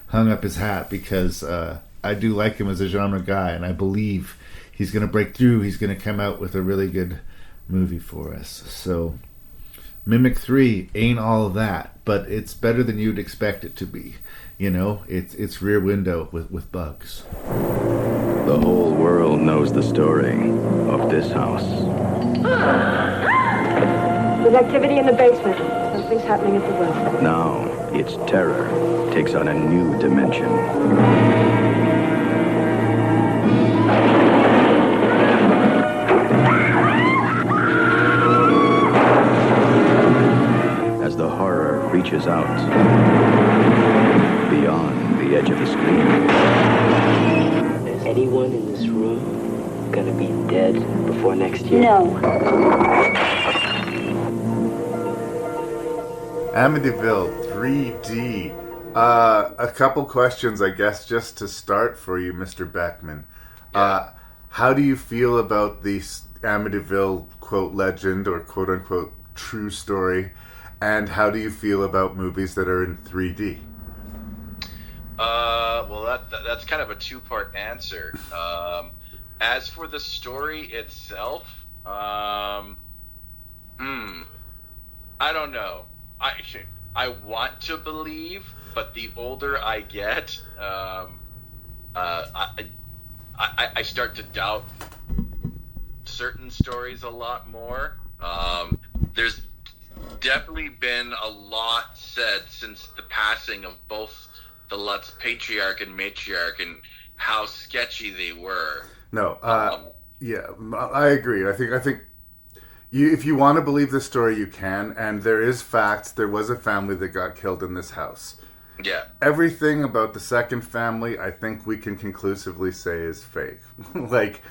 hung up his hat, because I do like him as a genre guy, and I believe he's going to break through. He's going to come out with a really good movie for us. So Mimic 3 ain't all that, but it's better than you'd expect it to be. It's Rear Window with bugs. The whole world knows the story of this house. There's activity in the basement. Something's happening at the well. Now, its terror takes on a new dimension. As the horror reaches out beyond the edge of the screen. Is anyone in this room gonna be dead before next year? No. Amityville 3D. A couple questions, I guess, just to start for you, Mr. Beckmann. How do you feel about the Amityville, quote, legend or quote unquote true story? And how do you feel about movies that are in 3D? Well, that's kind of a two-part answer. As for the story itself, I don't know. I want to believe, but the older I get, I start to doubt certain stories a lot more. There's definitely been a lot said since the passing of both the Lutz patriarch and matriarch and how sketchy they were. No, yeah, I agree. I think if you want to believe the story, you can. And there is facts. There was a family that got killed in this house. Yeah. Everything about the second family, I think we can conclusively say is fake. Like,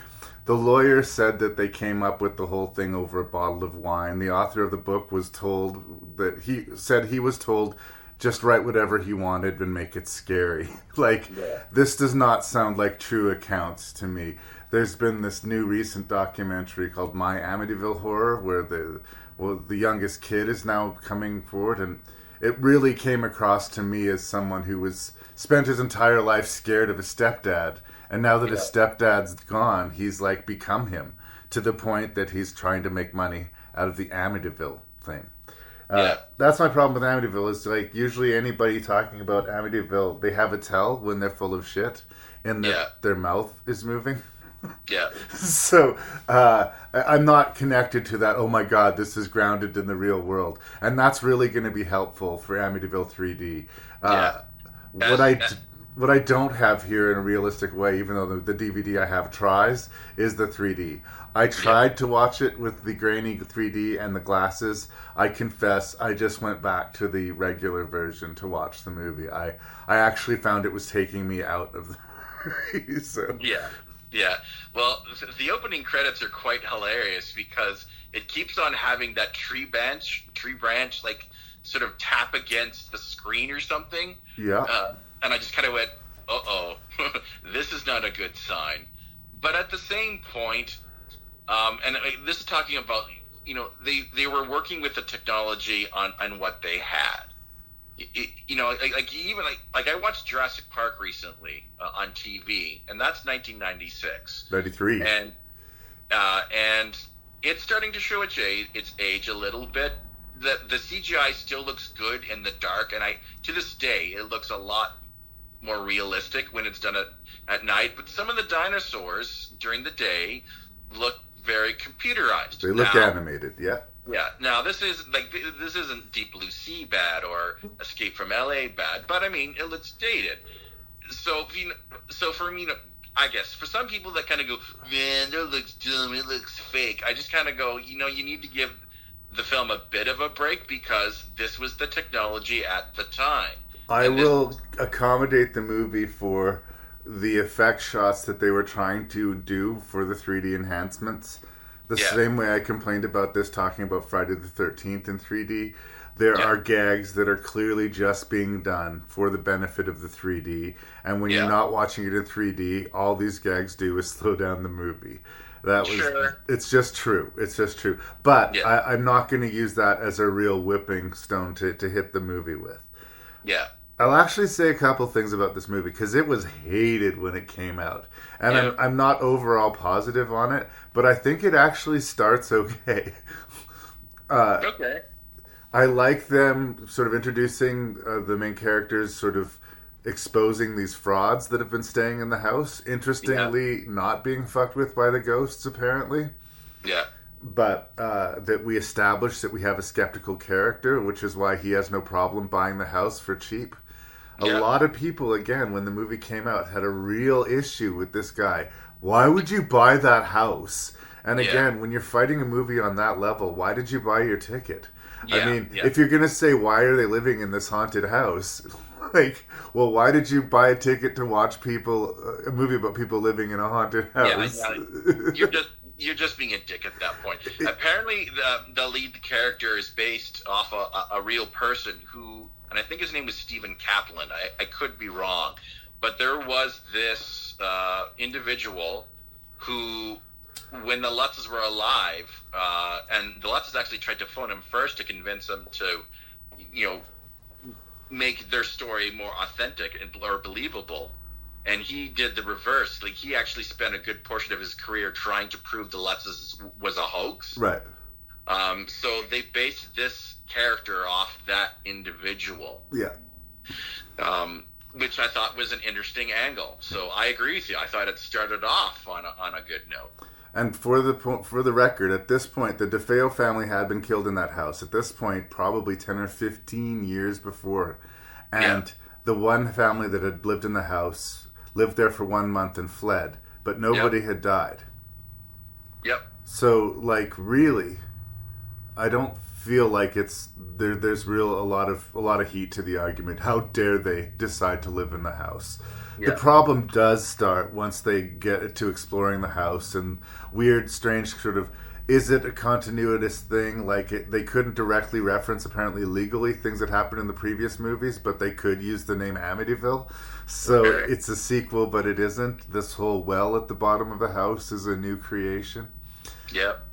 the lawyer said that they came up with the whole thing over a bottle of wine. The author of the book was told that he was told just write whatever he wanted and make it scary. Like, this does not sound like true accounts to me. There's been this new recent documentary called My Amityville Horror, where the youngest kid is now coming forward, and it really came across to me as someone who was spent his entire life scared of his stepdad, and now that his stepdad's gone, he's like become him, to the point that he's trying to make money out of the Amityville thing. That's my problem with Amityville, is like usually anybody talking about Amityville, they have a tell when they're full of shit and their mouth is moving. Yeah. So I'm not connected to that, oh my god, this is grounded in the real world. And that's really going to be helpful for Amityville 3D. What I don't have here in a realistic way, even though the DVD I have tries, is the 3D. I tried to watch it with the grainy 3D and the glasses. I confess, I just went back to the regular version to watch the movie. I actually found it was taking me out of the movie. So. Yeah. Well, the opening credits are quite hilarious because it keeps on having that tree branch, like sort of tap against the screen or something. Yeah. And I just kind of went, uh-oh, this is not a good sign. But at the same point, and this is talking about, they were working with the technology on what they had. I watched Jurassic Park recently on TV, and that's 1996. 93. And it's starting to show its age a little bit. The CGI still looks good in the dark, and to this day it looks a lot more realistic when it's done at night. But some of the dinosaurs during the day look very computerized. They look animated, yeah. Yeah. Now this isn't Deep Blue Sea bad or Escape from LA bad, but I mean it looks dated. So for me, I guess for some people that kind of go, man, that looks dumb, it looks fake. I just kind of go, you need to give the film a bit of a break because this was the technology at the time. I will accommodate the movie for the effect shots that they were trying to do for the 3D enhancements. The same way I complained about this talking about Friday the 13th in 3D. There are gags that are clearly just being done for the benefit of the 3D. And when you're not watching it in 3D, all these gags do is slow down the movie. It's just true. It's just true. But I'm not going to use that as a real whipping stone to hit the movie with. Yeah. I'll actually say a couple things about this movie because it was hated when it came out. And I'm not overall positive on it, but I think it actually starts okay. Okay. I like them sort of introducing the main characters, sort of exposing these frauds that have been staying in the house. Interestingly, not being fucked with by the ghosts, apparently. Yeah. But that we establish that we have a skeptical character, which is why he has no problem buying the house for cheap. A lot of people, again, when the movie came out, had a real issue with this guy. Why would you buy that house? And again, when you're fighting a movie on that level, why did you buy your ticket? I mean, if you're going to say, why are they living in this haunted house? Like, well, why did you buy a ticket to watch a movie about people living in a haunted house? You're just being a dick at that point. Apparently, the lead character is based off a real person who, and I think his name was Stephen Kaplan. I could be wrong, but there was this individual who, when the Lutzes were alive, and the Lutzes actually tried to phone him first to convince him to, make their story more authentic or believable. And he did the reverse. Like, he actually spent a good portion of his career trying to prove the Lutzes was a hoax. Right. So they based this character off that individual. Yeah. Which I thought was an interesting angle. So I agree with you. I thought it started off on a good note. And for the record, at this point, the DeFeo family had been killed in that house. At this point, probably 10 or 15 years before. And the one family that had lived in the house lived there for 1 month and fled. But nobody had died. Yep. So, like, really, I don't feel like there's a lot of heat to the argument. How dare they decide to live in the house? Yeah. The problem does start once they get to exploring the house and weird, strange sort of. Is it a continuous thing? Like they couldn't directly reference, apparently legally, things that happened in the previous movies, but they could use the name Amityville. So it's a sequel, but it isn't. This whole well at the bottom of the house is a new creation. Yep.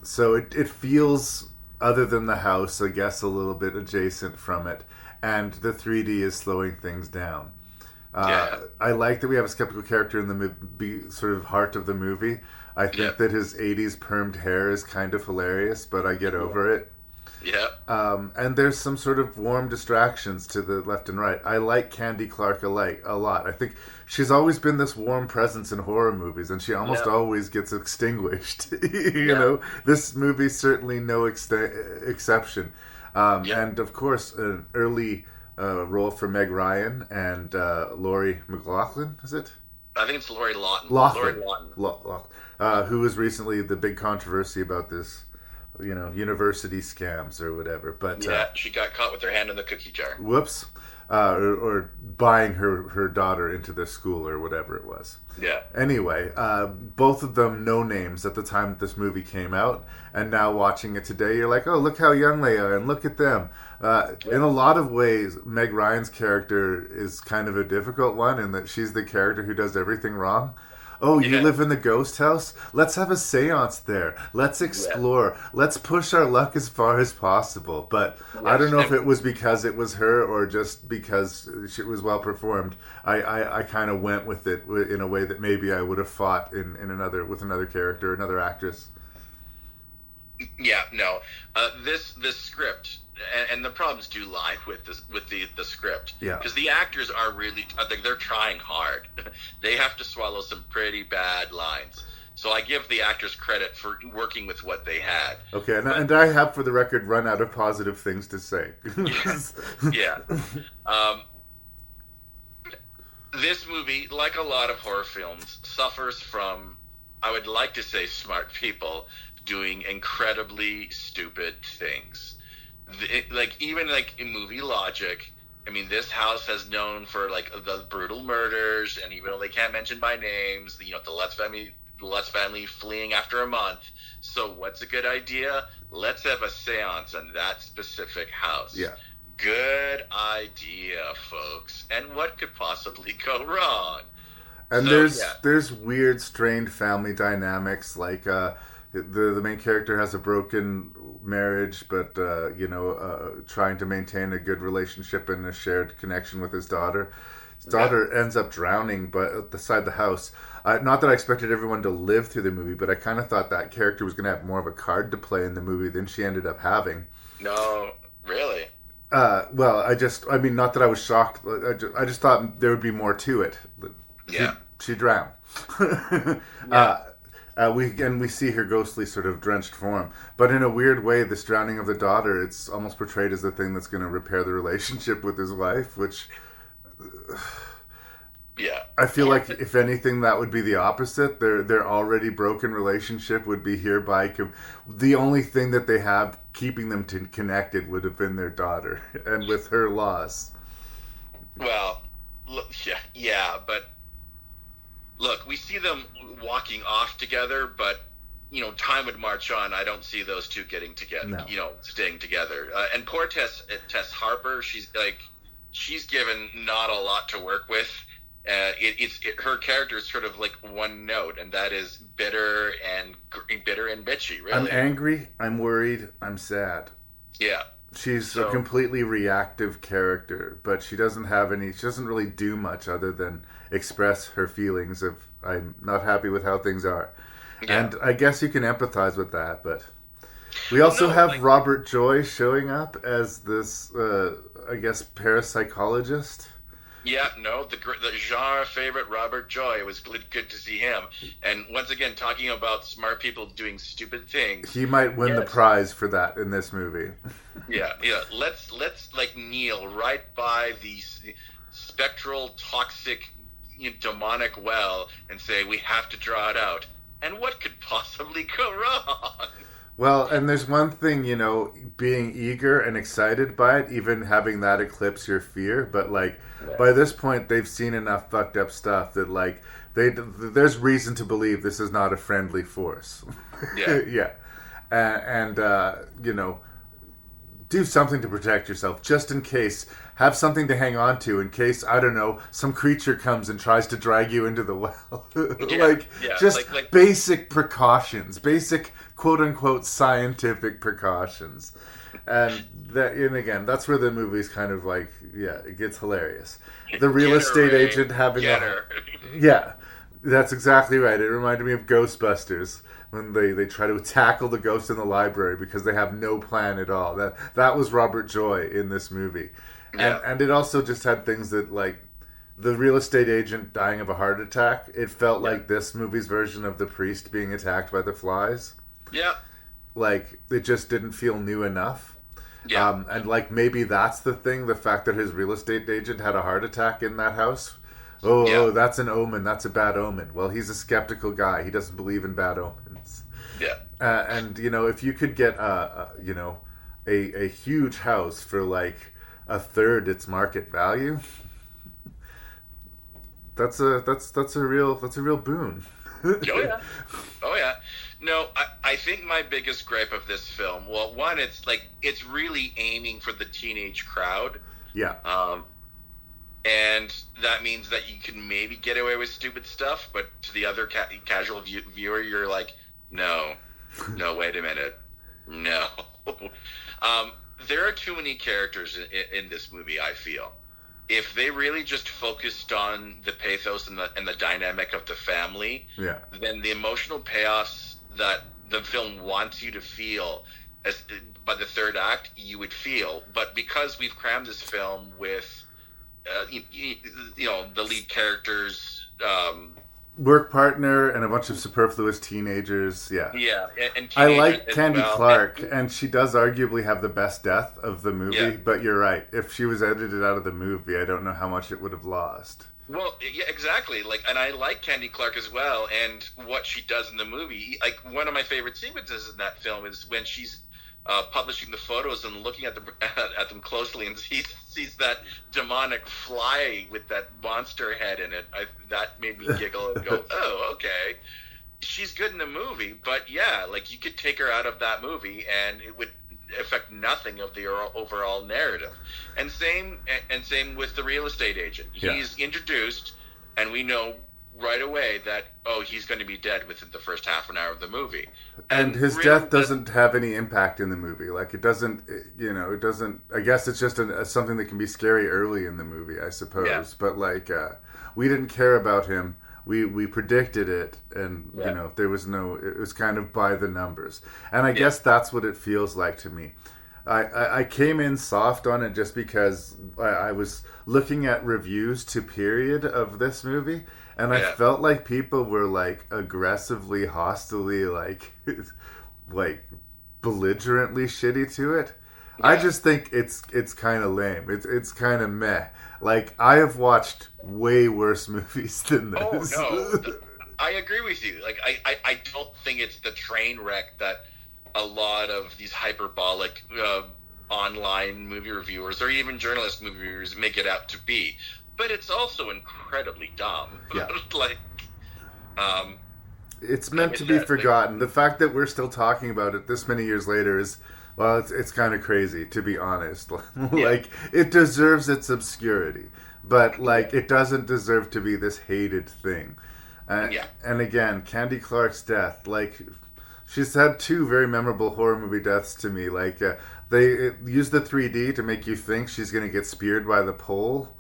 So it feels, other than the house, I guess, a little bit adjacent from it. And the 3D is slowing things down. I like that we have a skeptical character in the sort of heart of the movie. I think that his 80s permed hair is kind of hilarious, but I get over it. Yeah. And there's some sort of warm distractions to the left and right. I like Candy Clark a lot. I think she's always been this warm presence in horror movies, and she almost always gets extinguished. you know, this movie's certainly no exception. And of course, an early role for Meg Ryan and Laurie McLaughlin, is it? I think it's Laurie Lawton. Laurie Lawton. Who was recently the big controversy about this, university scams or whatever. But she got caught with her hand in the cookie jar. Whoops. Or buying her daughter into this school or whatever it was. Yeah. Anyway, both of them no names at the time that this movie came out, and now watching it today, you're like, oh, look how young they are, and look at them. In a lot of ways, Meg Ryan's character is kind of a difficult one in that she's the character who does everything wrong. Oh, you live in the ghost house? Let's have a seance there. Let's explore. Let's push our luck as far as possible. But I don't know if it was because it was her or just because it was well performed. I kind of went with it in a way that maybe I would have fought with another character, another actress. Yeah, no. This script, and the problems do lie with the script. Yeah. Because the actors are really, I think they're trying hard. They have to swallow some pretty bad lines. So I give the actors credit for working with what they had. Okay, and I have, for the record, run out of positive things to say. Yeah. This movie, like a lot of horror films, suffers from, I would like to say, smart people doing incredibly stupid things. Even in movie logic, I mean, this house has known for the brutal murders, and even though they can't mention by names, the Lutz family fleeing after a month. So what's a good idea? Let's have a seance on that specific house. Yeah. Good idea, folks. And what could possibly go wrong? And there's weird, strained family dynamics, like the main character has a broken marriage, but trying to maintain a good relationship and a shared connection with his daughter. His daughter ends up drowning, but beside the house. Not that I expected everyone to live through the movie, but I kind of thought that character was going to have more of a card to play in the movie than she ended up having. No, really? Not that I was shocked. I just thought there would be more to it. She drowned. We see her ghostly sort of drenched form. But in a weird way, this drowning of the daughter, it's almost portrayed as the thing that's going to repair the relationship with his wife, which... I feel like, if anything, that would be the opposite. Their already broken relationship would be hereby... The only thing that they have keeping them connected would have been their daughter, and with her loss. Well, but... Look, we see them walking off together, but, time would march on. I don't see those two getting together, staying together. And poor Tess Harper, she's given not a lot to work with. Her character is sort of like one note, and that is bitter and bitchy, really. I'm angry, I'm worried, I'm sad. Yeah. She's a completely reactive character, but she doesn't really do much other than express her feelings of, I'm not happy with how things are. Yeah. And I guess you can empathize with that, but we also have Robert Joy showing up as this, parapsychologist. Yeah, the genre favorite Robert Joy. It was good to see him. And once again, talking about smart people doing stupid things. He might win the prize for that in this movie. Yeah. Let's kneel right by the spectral, toxic, demonic well and say we have to draw it out. And what could possibly go wrong? Well, and there's one thing, you know, being eager and excited by it, even having that eclipse your fear. But like, by this point, they've seen enough fucked up stuff that like there's reason to believe this is not a friendly force. Yeah. Yeah, and you know, do something to protect yourself, just in case. Have something to hang on to in case, I don't know, some creature comes and tries to drag you into the well. Just like basic precautions, basic quote-unquote scientific precautions. And again, that's where the movie's kind of like, yeah, it gets hilarious. The real estate agent having yeah, that's exactly right. It reminded me of Ghostbusters, when they try to tackle the ghost in the library because they have no plan at all. That was Robert Joy in this movie. Yeah. And it also just had things that, like, the real estate agent dying of a heart attack. It felt like this movie's version of the priest being attacked by the flies. Yeah. Like, it just didn't feel new enough. Yeah. And, like, maybe that's the thing, the fact that his real estate agent had a heart attack in that house. Oh, that's an omen. That's a bad omen. Well, he's a skeptical guy. He doesn't believe in bad omens. Yeah. And, you know, if you could get, you know, a huge house for, like, a third its market value, that's a real boon. Oh yeah. No, I think my biggest gripe of this film, well, one, it's really aiming for the teenage crowd. Yeah. And that means that you can maybe get away with stupid stuff, but to the other casual viewer, you're like, no, wait a minute, no. There are too many characters in this movie, I feel. If they really just focused on the pathos and the dynamic of the family, then the emotional payoffs that the film wants you to feel by the third act, you would feel. But because we've crammed this film with, you know, the lead characters... work partner and a bunch of superfluous teenagers. Yeah. And I like Candy Clark, and she does arguably have the best death of the movie, but you're right. If she was edited out of the movie, I don't know how much it would have lost. Well, yeah, exactly. Like, and I like Candy Clark as well, and what she does in the movie. Like, one of my favorite sequences in that film is when she's publishing the photos and looking at them closely, and sees that demonic fly with that monster head in it. That made me giggle and go, oh, okay. She's good in the movie, but yeah, like, you could take her out of that movie and it would affect nothing of the overall narrative. And same with the real estate agent. He's introduced, and we know right away that, oh, he's going to be dead within the first half an hour of the movie. And his death doesn't have any impact in the movie. Like, it doesn't, I guess it's just something that can be scary early in the movie, I suppose. Yeah. But, like, we didn't care about him. We predicted it, and, you know, it was kind of by the numbers. And I guess that's what it feels like to me. I came in soft on it just because I was looking at reviews to period of this movie, and I felt like people were, like, aggressively, hostilely, like belligerently shitty to it. Yeah. I just think it's kind of lame. It's kind of meh. Like, I have watched way worse movies than this. Oh, no. I agree with you. Like, I don't think it's the train wreck that a lot of these hyperbolic online movie reviewers or even journalist movie reviewers make it out to be. But it's also incredibly dumb. Yeah. Like, it's meant to be forgotten. The fact that we're still talking about it this many years later is, well, it's kind of crazy, to be honest. Like, it deserves its obscurity, but, like, it doesn't deserve to be this hated thing. And again, Candy Clark's death, like, she's had two very memorable horror movie deaths to me. Like, they use the 3D to make you think she's going to get speared by the pole.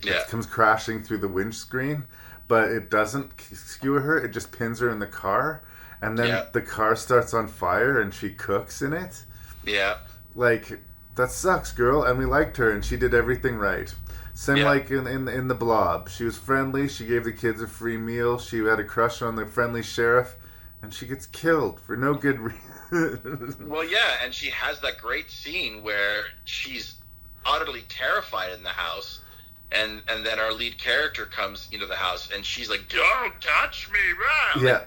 It comes crashing through the windscreen, but it doesn't skewer her. It just pins her in the car, and then the car starts on fire, and she cooks in it. Yeah. Like, that sucks, girl. And we liked her, and she did everything right. Same like in The Blob. She was friendly. She gave the kids a free meal. She had a crush on the friendly sheriff, and she gets killed for no good reason. Well, yeah, and she has that great scene where she's utterly terrified in the house, and then our lead character comes into the house, and she's like, "Don't touch me!" Right? Yeah.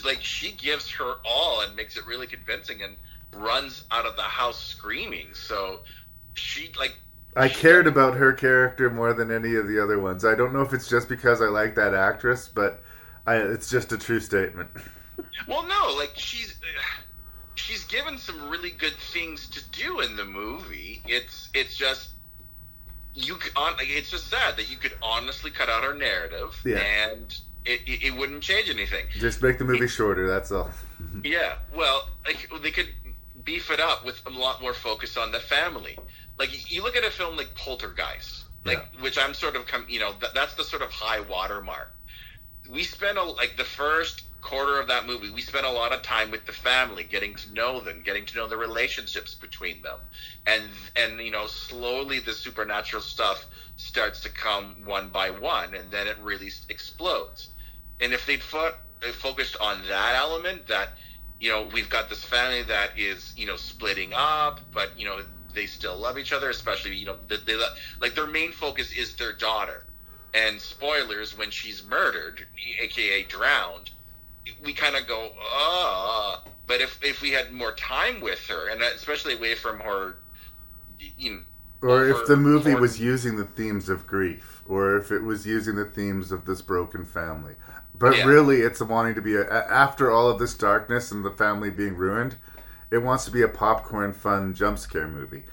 like, she gives her all and makes it really convincing and runs out of the house screaming. So she, like... I cared about her character more than any of the other ones. I don't know if it's just because I like that actress, but it's just a true statement. Well, no, like, she's given some really good things to do in the movie. It's just... it's just sad that you could honestly cut out her narrative, and it wouldn't change anything. Just make the movie shorter, that's all. Yeah, well, like, they could beef it up with a lot more focus on the family. Like, you look at a film like Poltergeist, which I'm sort of, that's the sort of high watermark. We spent the first quarter of that movie, we spent a lot of time with the family, getting to know them, getting to know the relationships between them, and slowly the supernatural stuff starts to come one by one, and then it really explodes. And if they'd focused on that element, that we've got this family that is splitting up, but they still love each other, especially their main focus is their daughter. And spoilers, when she's murdered, aka drowned, we kind of go, but if we had more time with her, and especially away from her, or if the movie was using the themes of grief, or if it was using the themes of this broken family, but really it's wanting to be after all of this darkness and the family being ruined, it wants to be a popcorn fun jump scare movie,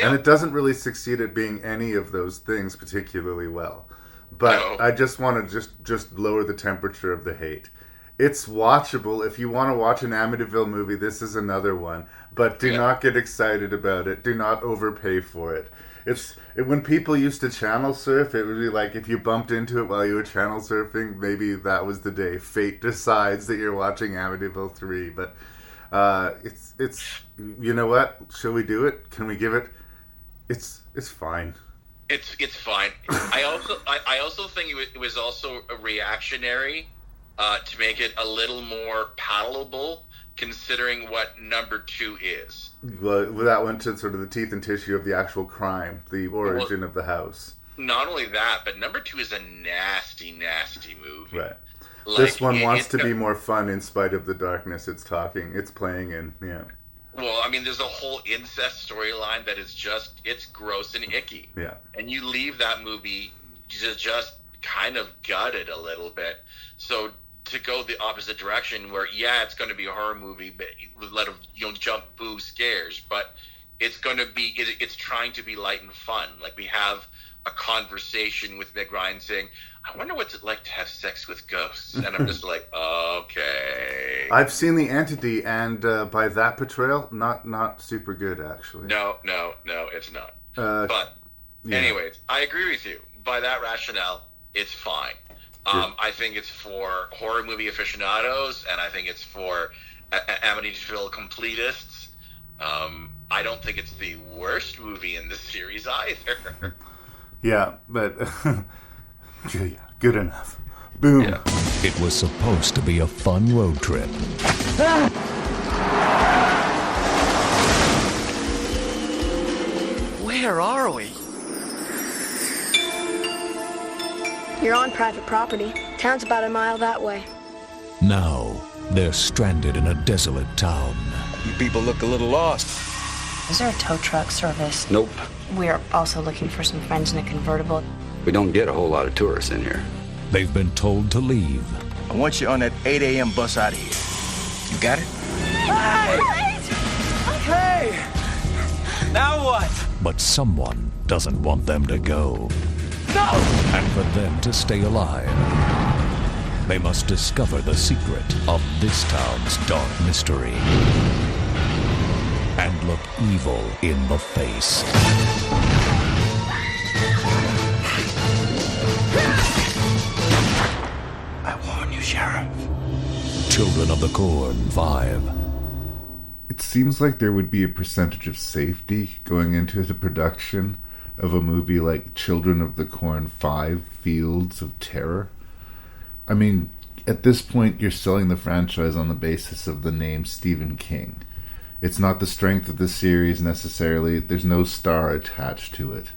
and it doesn't really succeed at being any of those things particularly well. But I just want to just lower the temperature of the hate. It's watchable. If you want to watch an Amityville movie, this is another one. But do not get excited about it. Do not overpay for it. When people used to channel surf, it would be like if you bumped into it while you were channel surfing, maybe that was the day. Fate decides that you're watching Amityville 3. But it's you know what? Shall we do it? Can we give it? It's fine. It's fine. I also think it was also a reactionary to make it a little more palatable, considering what number 2 is. Well, that went to sort of the teeth and tissue of the actual crime, the origin of the house. Not only that, but number 2 is a nasty, nasty movie. Right. This one wants to be more fun in spite of the darkness it's playing in. Yeah. Well, I mean, there's a whole incest storyline that is it's gross and icky. Yeah. And you leave that movie just kind of gutted a little bit. So to go the opposite direction where, it's going to be a horror movie, but jump, boo, scares, but it's going to be, it's trying to be light and fun. Like, we have a conversation with Meg Ryan saying, I wonder what's it like to have sex with ghosts. And I'm just like, okay. I've seen The Entity, and by that portrayal, not super good, actually. No, it's not. But anyways, I agree with you. By that rationale, it's fine. I think it's for horror movie aficionados, and I think it's for Amityville completists. I don't think it's the worst movie in the series either. Yeah, but good enough. Boom. Yeah. It was supposed to be a fun road trip. Where are we? You're on private property. Town's about a mile that way. Now, they're stranded in a desolate town. You people look a little lost. Is there a tow truck service? Nope. We're also looking for some friends in a convertible. We don't get a whole lot of tourists in here. They've been told to leave. I want you on that 8 a.m. bus out of here. You got it? Hey! Now what? But someone doesn't want them to go. No! And for them to stay alive, they must discover the secret of this town's dark mystery and look evil in the face. I warn you, Sheriff. Children of the Corn 5. It seems like there would be a percentage of safety going into the production of a movie like Children of the Corn 5, Fields of Terror. I mean, at this point, you're selling the franchise on the basis of the name Stephen King. It's not the strength of the series necessarily. There's no star attached to it.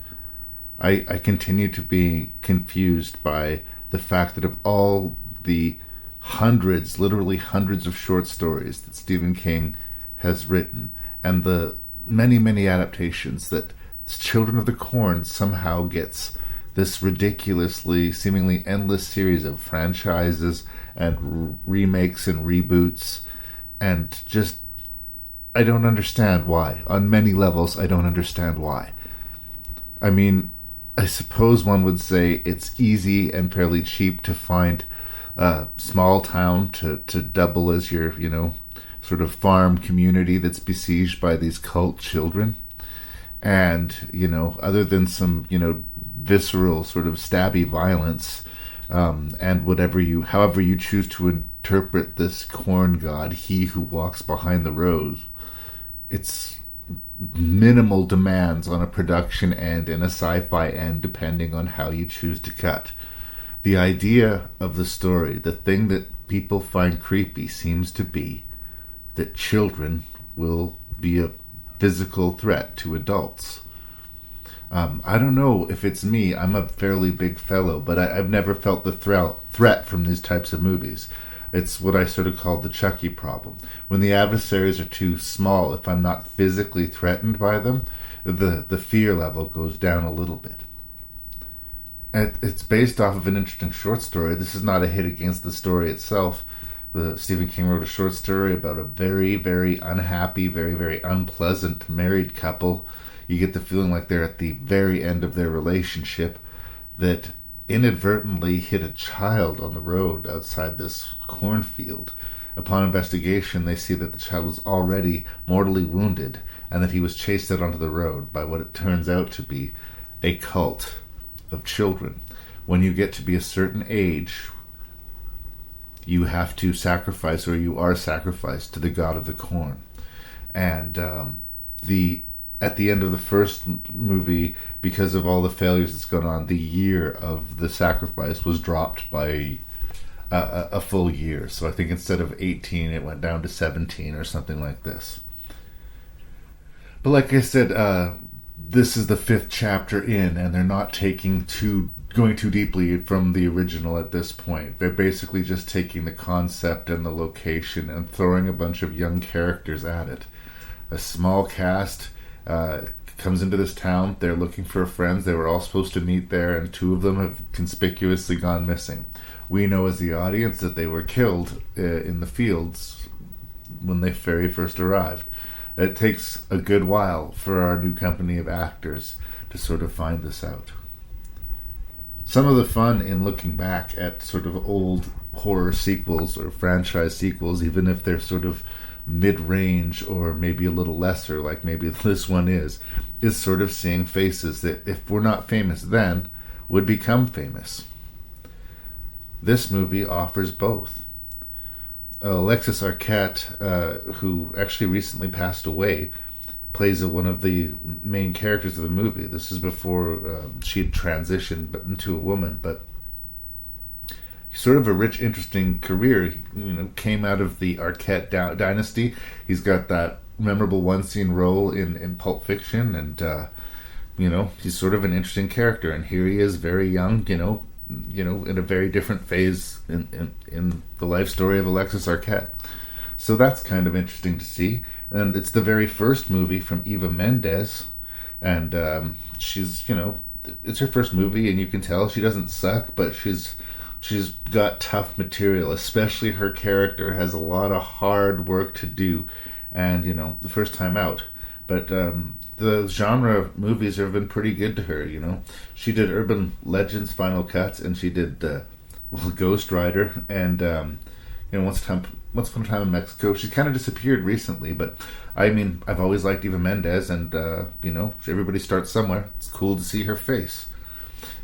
I continue to be confused by the fact that of all the hundreds, literally hundreds of short stories that Stephen King has written, and the many, many adaptations, that Children of the Corn somehow gets this ridiculously, seemingly endless series of franchises and remakes and reboots, and just, I don't understand why. On many levels, I don't understand why. I mean, I suppose one would say it's easy and fairly cheap to find a small town to double as your, sort of farm community that's besieged by these cult children. And, other than some, visceral sort of stabby violence, and however you choose to interpret this corn god, he who walks behind the rows, it's minimal demands on a production end and a sci-fi end, depending on how you choose to cut. The idea of the story, the thing that people find creepy, seems to be that children will be a physical threat to adults. I don't know if it's me. I'm a fairly big fellow, but I've never felt the threat from these types of movies. It's what I sort of call the Chucky problem. When the adversaries are too small, if I'm not physically threatened by them, the fear level goes down a little bit. And it's based off of an interesting short story. This is not a hit against the story itself. Stephen King wrote a short story about a very, very unhappy, very, very unpleasant married couple. You get the feeling like they're at the very end of their relationship, that inadvertently hit a child on the road outside this cornfield. Upon investigation, they see that the child was already mortally wounded and that he was chased out onto the road by what it turns out to be a cult of children. When you get to be a certain age, you have to sacrifice, or you are sacrificed to the god of the corn. And at the end of the first movie, because of all the failures that's gone on, the year of the sacrifice was dropped by a full year. So I think instead of 18, it went down to 17 or something like this. But like I said, this is the 5th chapter in, and they're not going too deeply from the original at this point. They're basically just taking the concept and the location and throwing a bunch of young characters at it. A small cast comes into this town. They're looking for friends. They were all supposed to meet there, and 2 of them have conspicuously gone missing. We know as the audience that they were killed in the fields when they very first arrived. It takes a good while for our new company of actors to sort of find this out. Some of the fun in looking back at sort of old horror sequels or franchise sequels, even if they're sort of mid-range or maybe a little lesser, like maybe this one is sort of seeing faces that, if we're not famous then, would become famous. This movie offers both. Alexis Arquette, who actually recently passed away, plays one of the main characters of the movie. This is before she had transitioned into a woman, but sort of a rich, interesting career. He, came out of the Arquette dynasty. He's got that memorable one-scene role in Pulp Fiction, and he's sort of an interesting character. And here he is, very young, in a very different phase in the life story of Alexis Arquette. So that's kind of interesting to see. And it's the very first movie from Eva Mendes, and she's, it's her first movie, and you can tell she doesn't suck, but she's got tough material. Especially her character has a lot of hard work to do, and the first time out. But the genre movies have been pretty good to her. She did Urban Legends Final Cuts, and she did Ghost Rider, and Once Upon a Time in Mexico. She's kind of disappeared recently, but I mean, I've always liked Eva Mendes, and everybody starts somewhere. It's cool to see her face.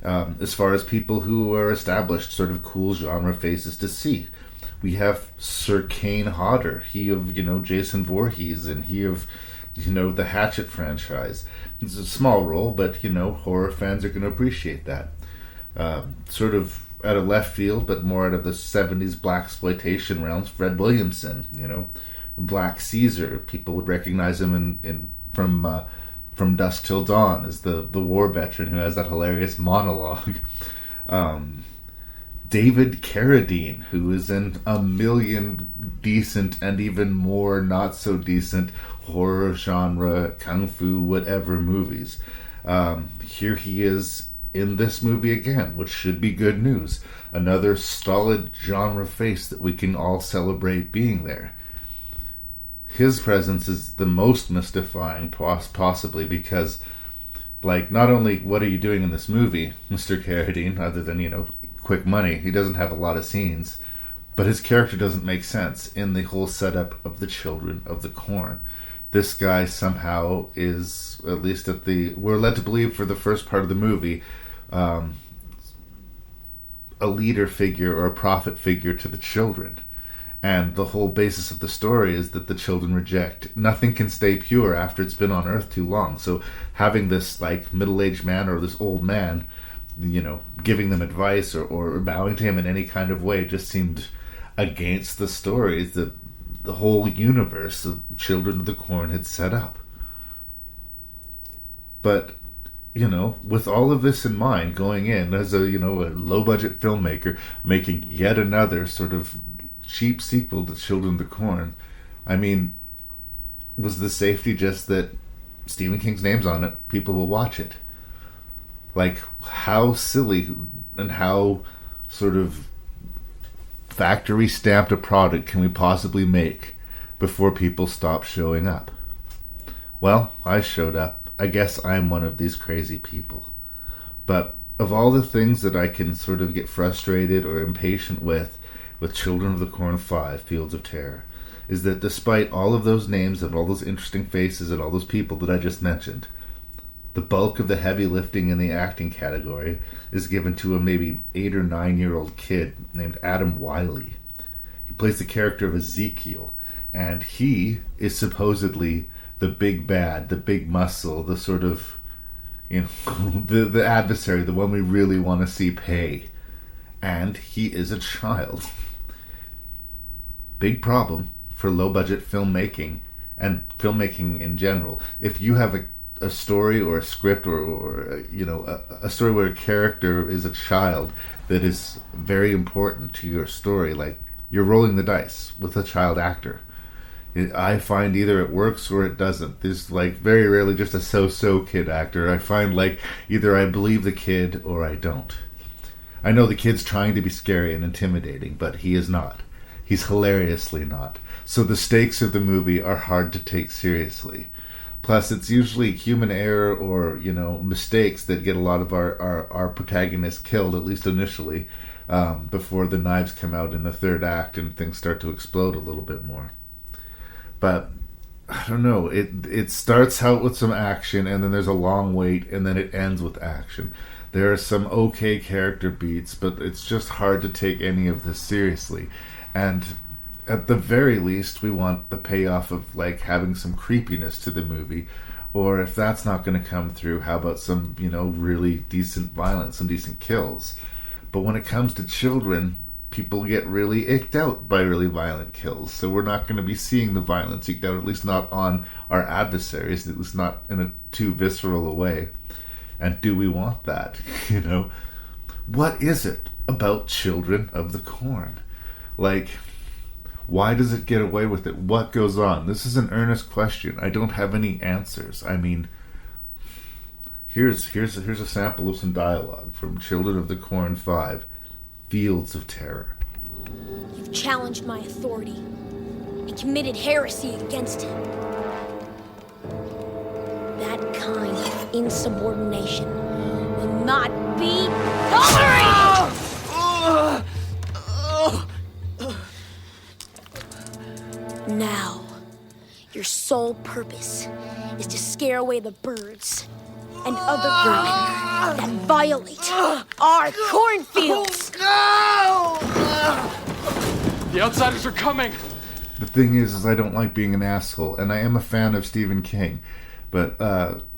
As far as people who are established, sort of cool genre faces to see, we have Sir Kane Hodder, he of Jason Voorhees, and he of the Hatchet franchise. It's a small role, but horror fans are going to appreciate that. Sort of out of left field, but more out of the 70s blaxploitation realms, Fred Williamson, Black Caesar. People would recognize him from Dusk Till Dawn as the war veteran who has that hilarious monologue. David Carradine, who is in a million decent and even more not so decent horror genre, kung fu, whatever movies. Here he is in this movie again, which should be good news. Another solid genre face that we can all celebrate being there. His presence is the most mystifying, possibly, because, like, not only what are you doing in this movie, Mr. Carradine, other than, quick money, he doesn't have a lot of scenes, but his character doesn't make sense in the whole setup of the Children of the Corn. This guy somehow is, at least we're led to believe for the first part of the movie, a leader figure or a prophet figure to the children. And the whole basis of the story is that the children reject. Nothing can stay pure after it's been on Earth too long. So having this, like, middle-aged man or this old man, giving them advice or bowing to him in any kind of way just seemed against the stories that the whole universe of Children of the Corn had set up. But, with all of this in mind, going in as a low-budget filmmaker, making yet another sort of cheap sequel to Children of the Corn, I mean, was the safety just that Stephen King's name's on it, people will watch it? Like, how silly and how sort of factory-stamped a product can we possibly make before people stop showing up? Well, I showed up. I guess I'm one of these crazy people. But of all the things that I can sort of get frustrated or impatient with Children of the Corn 5, Fields of Terror, is that despite all of those names and all those interesting faces and all those people that I just mentioned, the bulk of the heavy lifting in the acting category is given to a maybe 8 or 9-year-old kid named Adam Wiley. He plays the character of Ezekiel, and he is supposedly the big bad, the big muscle, the sort of, the adversary, the one we really want to see pay. And he is a child. Big problem for low-budget filmmaking and filmmaking in general. If you have a story or a script or a story where a character is a child that is very important to your story, like, you're rolling the dice with a child actor. I find either it works or it doesn't. There's, like, very rarely just a so-so kid actor. I find, like, either I believe the kid or I don't. I know the kid's trying to be scary and intimidating, but he is not. He's hilariously not. So the stakes of the movie are hard to take seriously. Plus, it's usually human error or, mistakes that get a lot of our protagonists killed, at least initially, before the knives come out in the third act and things start to explode a little bit more. But, I don't know, it starts out with some action, and then there's a long wait, and then it ends with action. There are some okay character beats, but it's just hard to take any of this seriously. And at the very least, we want the payoff of, like, having some creepiness to the movie. Or if that's not going to come through, how about some, really decent violence, some decent kills? But when it comes to children, people get really icked out by really violent kills. So we're not going to be seeing the violence eked out, at least not on our adversaries, at least not in a too visceral a way. And do we want that? What is it about Children of the Corn? Like, why does it get away with it? What goes on? This is an earnest question. I don't have any answers. I mean, here's a sample of some dialogue from Children of the Corn 5, Fields of Terror. You've challenged my authority and committed heresy against him. That kind of insubordination will not be tolerated! Now, your sole purpose is to scare away the birds and other vermin that violate our cornfields! The outsiders are coming! The thing is I don't like being an asshole, and I am a fan of Stephen King. But,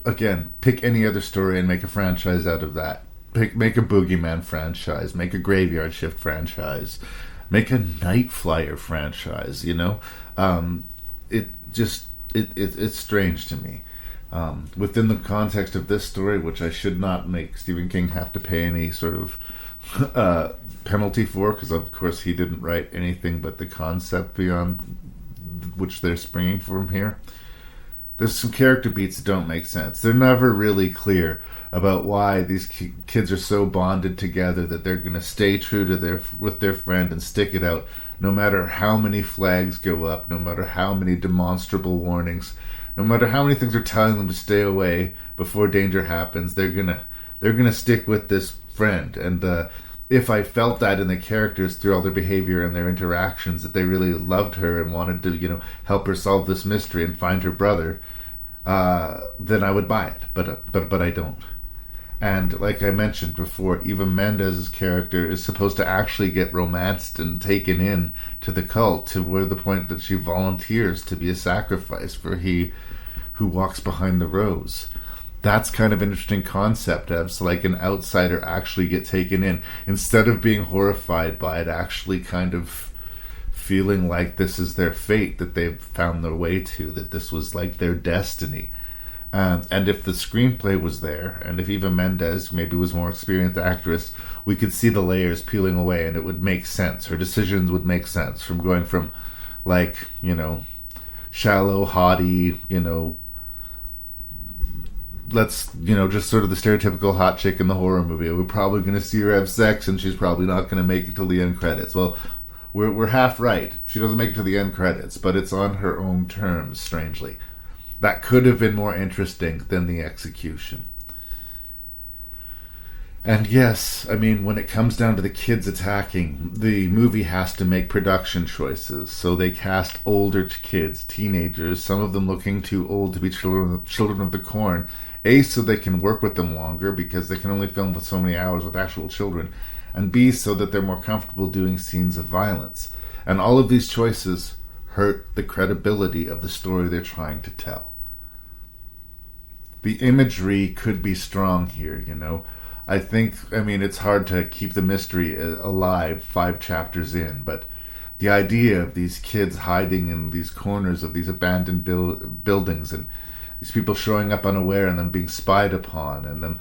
again, pick any other story and make a franchise out of that. Make a Boogeyman franchise. Make a Graveyard Shift franchise. Make a Night Flyer franchise, It's strange to me. Within the context of this story, which I should not make Stephen King have to pay any sort of penalty for, because of course he didn't write anything but the concept beyond which they're springing from here. There's some character beats that don't make sense. They're never really clear about why these kids are so bonded together that they're going to stay true to with their friend and stick it out, no matter how many flags go up, no matter how many demonstrable warnings, no matter how many things are telling them to stay away before danger happens. They're gonna stick with this friend. And if I felt that in the characters through all their behavior and their interactions, that they really loved her and wanted to, help her solve this mystery and find her brother, then I would buy it. But I don't. And like I mentioned before, Eva Mendes's character is supposed to actually get romanced and taken in to the cult, to where the point that she volunteers to be a sacrifice for he who walks behind the rose. That's kind of an interesting concept, so like an outsider actually get taken in, instead of being horrified by it, actually kind of feeling like this is their fate that they've found their way to, that this was like their destiny. And if the screenplay was there, and if Eva Mendes maybe was a more experienced actress, we could see the layers peeling away, and it would make sense. Her decisions would make sense, from going from, like, shallow, haughty, let's, just sort of the stereotypical hot chick in the horror movie. We're probably going to see her have sex, and she's probably not going to make it till the end credits. Well, we're half right. She doesn't make it to the end credits, but it's on her own terms, strangely. That could have been more interesting than the execution. And yes, I mean, when it comes down to the kids attacking, the movie has to make production choices. So they cast older kids, teenagers, some of them looking too old to be children of the corn. A, so they can work with them longer, because they can only film with so many hours with actual children. And B, so that they're more comfortable doing scenes of violence. And all of these choices hurt the credibility of the story they're trying to tell. The imagery could be strong here, I think, it's hard to keep the mystery alive 5 chapters in, but the idea of these kids hiding in these corners of these abandoned buildings, and these people showing up unaware and them being spied upon, and them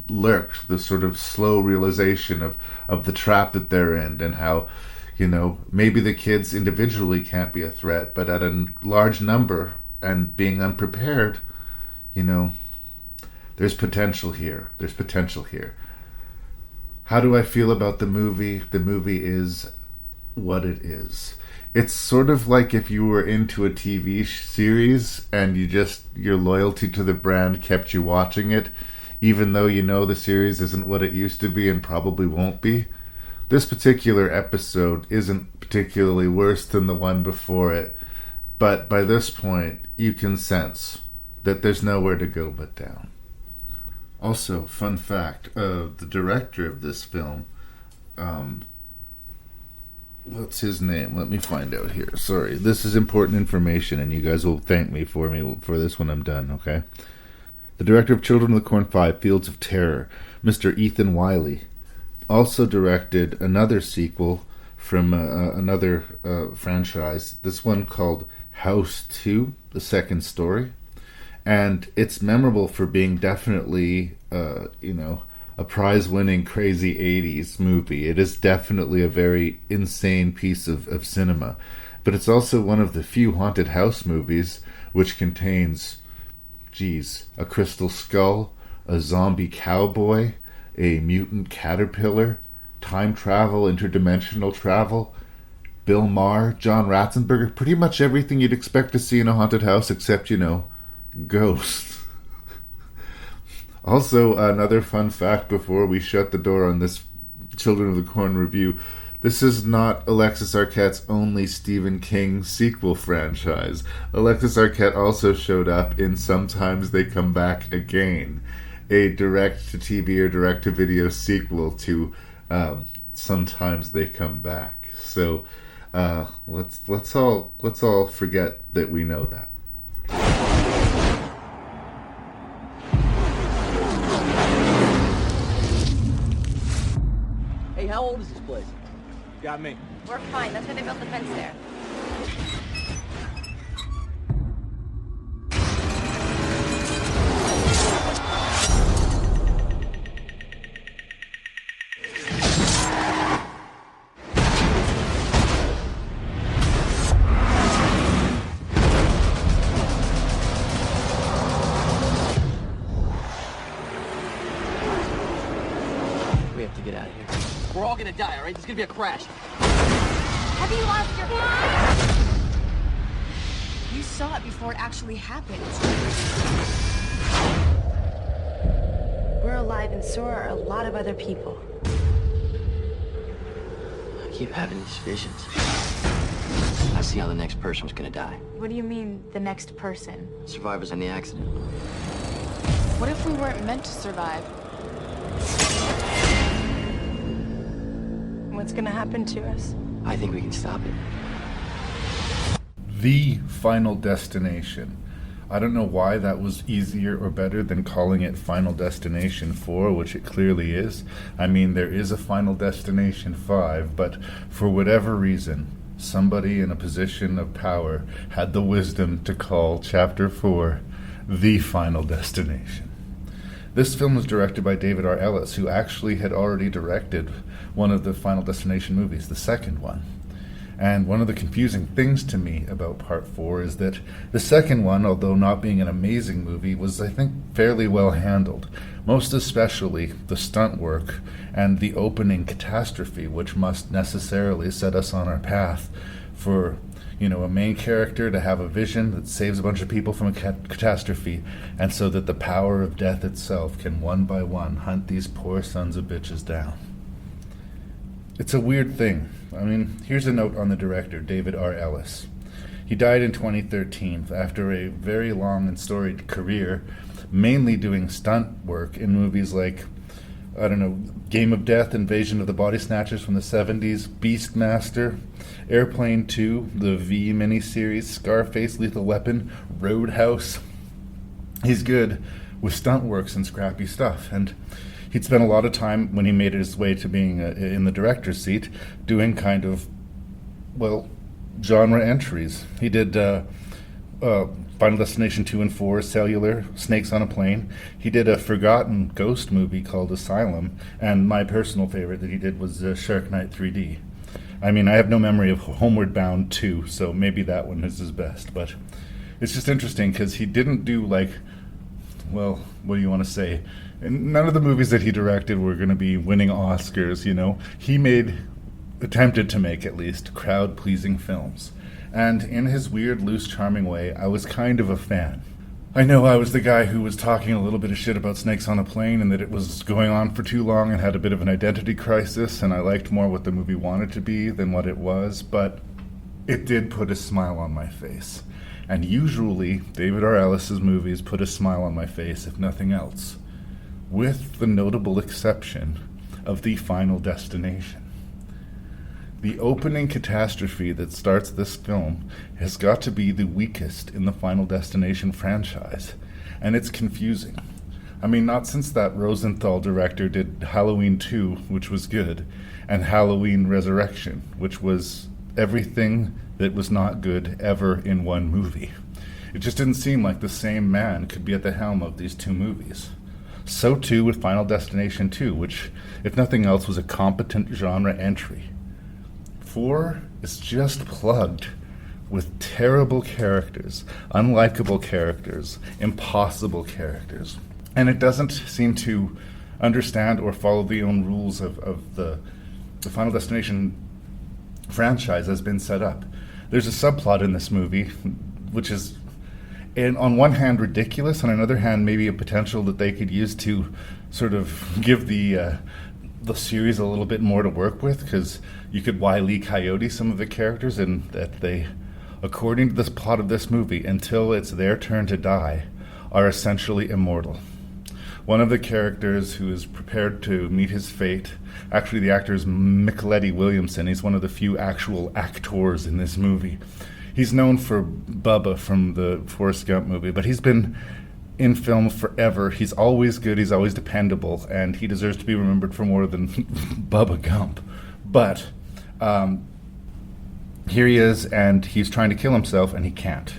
lurked, the sort of slow realization of the trap that they're in, and how, maybe the kids individually can't be a threat, but at a large number and being unprepared, there's potential here. How do I feel about the movie? The movie is what it is. It's sort of like if you were into a TV series and your loyalty to the brand kept you watching it, even though the series isn't what it used to be and probably won't be. This particular episode isn't particularly worse than the one before it, but by this point, you can sense that there's nowhere to go but down. Also, fun fact, the director of this film, what's his name? Let me find out here. Sorry, this is important information, and you guys will thank me for this when I'm done, okay? The director of Children of the Corn 5, Fields of Terror, Mr. Ethan Wiley, also directed another sequel from another franchise, this one called House 2, The Second Story. And it's memorable for being definitely, a prize-winning crazy 80s movie. It is definitely a very insane piece of cinema. But it's also one of the few haunted house movies which contains, a crystal skull, a zombie cowboy, a mutant caterpillar, time travel, interdimensional travel, Bill Maher, John Ratzenberger, pretty much everything you'd expect to see in a haunted house except, ghosts. Also, another fun fact before we shut the door on this Children of the Corn review, this is not Alexis Arquette's only Stephen King sequel franchise. Alexis Arquette also showed up in Sometimes They Come Back Again, a direct-to-TV or direct-to-video sequel to Sometimes They Come Back. So let's all forget that we know that. Hey, how old is this place? Got me. We're fine. That's why they built the fence there. right? There's gonna be a crash. Have you lost your mind? You saw it before it actually happened. We're alive, and so are a lot of other people. I keep having these visions. I see how the next person's gonna die. What do you mean, the next person? Survivors in the accident. What if we weren't meant to survive? What's gonna happen to us? I think we can stop it. The Final Destination. I don't know why that was easier or better than calling it Final Destination 4, which it clearly is. I mean, there is a Final Destination 5, but for whatever reason, somebody in a position of power had the wisdom to call Chapter 4 The Final Destination. This film was directed by David R. Ellis, who actually had already directed one of the Final Destination movies, the second one. And one of the confusing things to me about Part 4 is that the second one, although not being an amazing movie, was, I think, fairly well handled. Most especially the stunt work and the opening catastrophe, which must necessarily set us on our path for, a main character to have a vision that saves a bunch of people from a catastrophe, and so that the power of death itself can one by one hunt these poor sons of bitches down. It's a weird thing. I mean, here's a note on the director, David R. Ellis. He died in 2013 after a very long and storied career, mainly doing stunt work in movies like, Game of Death, Invasion of the Body Snatchers from the 70s, Beastmaster, Airplane 2, the V miniseries, Scarface, Lethal Weapon, Roadhouse. He's good with stunt works and scrappy stuff, and he'd spent a lot of time, when he made his way to being in the director's seat, doing kind of, genre entries. He did Final Destination 2 and 4, Cellular, Snakes on a Plane. He did a forgotten ghost movie called Asylum, and my personal favorite that he did was Shark Night 3D. I mean, I have no memory of Homeward Bound 2, so maybe that one is his best, but it's just interesting because he didn't do what do you want to say? And none of the movies that he directed were going to be winning Oscars, He attempted to make, at least, crowd-pleasing films. And in his weird, loose, charming way, I was kind of a fan. I know I was the guy who was talking a little bit of shit about Snakes on a Plane and that it was going on for too long and had a bit of an identity crisis, and I liked more what the movie wanted to be than what it was, but it did put a smile on my face. And usually, David R. Ellis's movies put a smile on my face, if nothing else, with the notable exception of The Final Destination. The opening catastrophe that starts this film has got to be the weakest in the Final Destination franchise, and it's confusing. I mean, not since that Rosenthal director did Halloween 2, which was good, and Halloween Resurrection, which was everything that was not good ever in one movie. It just didn't seem like the same man could be at the helm of these two movies. So too with Final Destination 2, which, if nothing else, was a competent genre entry. 4 is just plugged with terrible characters, unlikable characters, impossible characters. And it doesn't seem to understand or follow the own rules of the Final Destination franchise has been set up. There's a subplot in this movie, which is, on one hand, ridiculous, on another hand, maybe a potential that they could use to sort of give the series a little bit more to work with, because you could Wile E. Coyote some of the characters, and that they, according to this plot of this movie, until it's their turn to die, are essentially immortal. One of the characters who is prepared to meet his fate, actually the actor is Micheletti Williamson. He's one of the few actual actors in this movie. He's known for Bubba from the Forrest Gump movie, but he's been in film forever. He's always good, he's always dependable, and he deserves to be remembered for more than Bubba Gump. But here he is, and he's trying to kill himself, and he can't.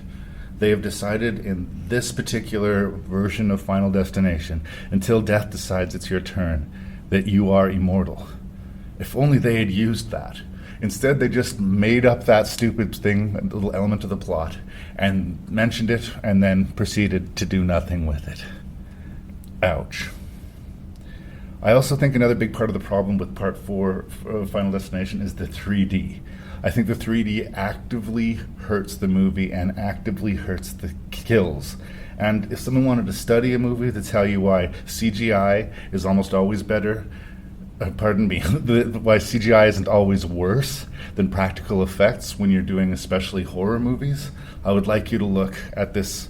They have decided in this particular version of Final Destination, until death decides it's your turn, that you are immortal. If only they had used that. Instead, they just made up that stupid thing, a little element of the plot, and mentioned it, and then proceeded to do nothing with it. Ouch. I also think another big part of the problem with Part 4 of Final Destination is the 3D. I think the 3D actively hurts the movie and actively hurts the kills. And if someone wanted to study a movie to tell you why CGI is almost always better, why CGI isn't always worse than practical effects when you're doing especially horror movies, I would like you to look at this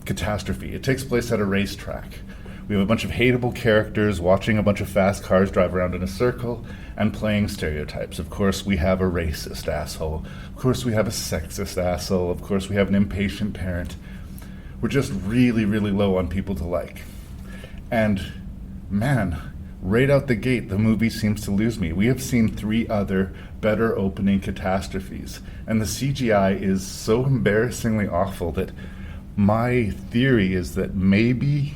catastrophe. It takes place at a racetrack. We have a bunch of hateable characters watching a bunch of fast cars drive around in a circle and playing stereotypes. Of course, we have a racist asshole. Of course, we have a sexist asshole. Of course, we have an impatient parent. We're just really, really low on people to like. And, man, right out the gate, the movie seems to lose me. We have seen 3 other better opening catastrophes, and the CGI is so embarrassingly awful that my theory is that maybe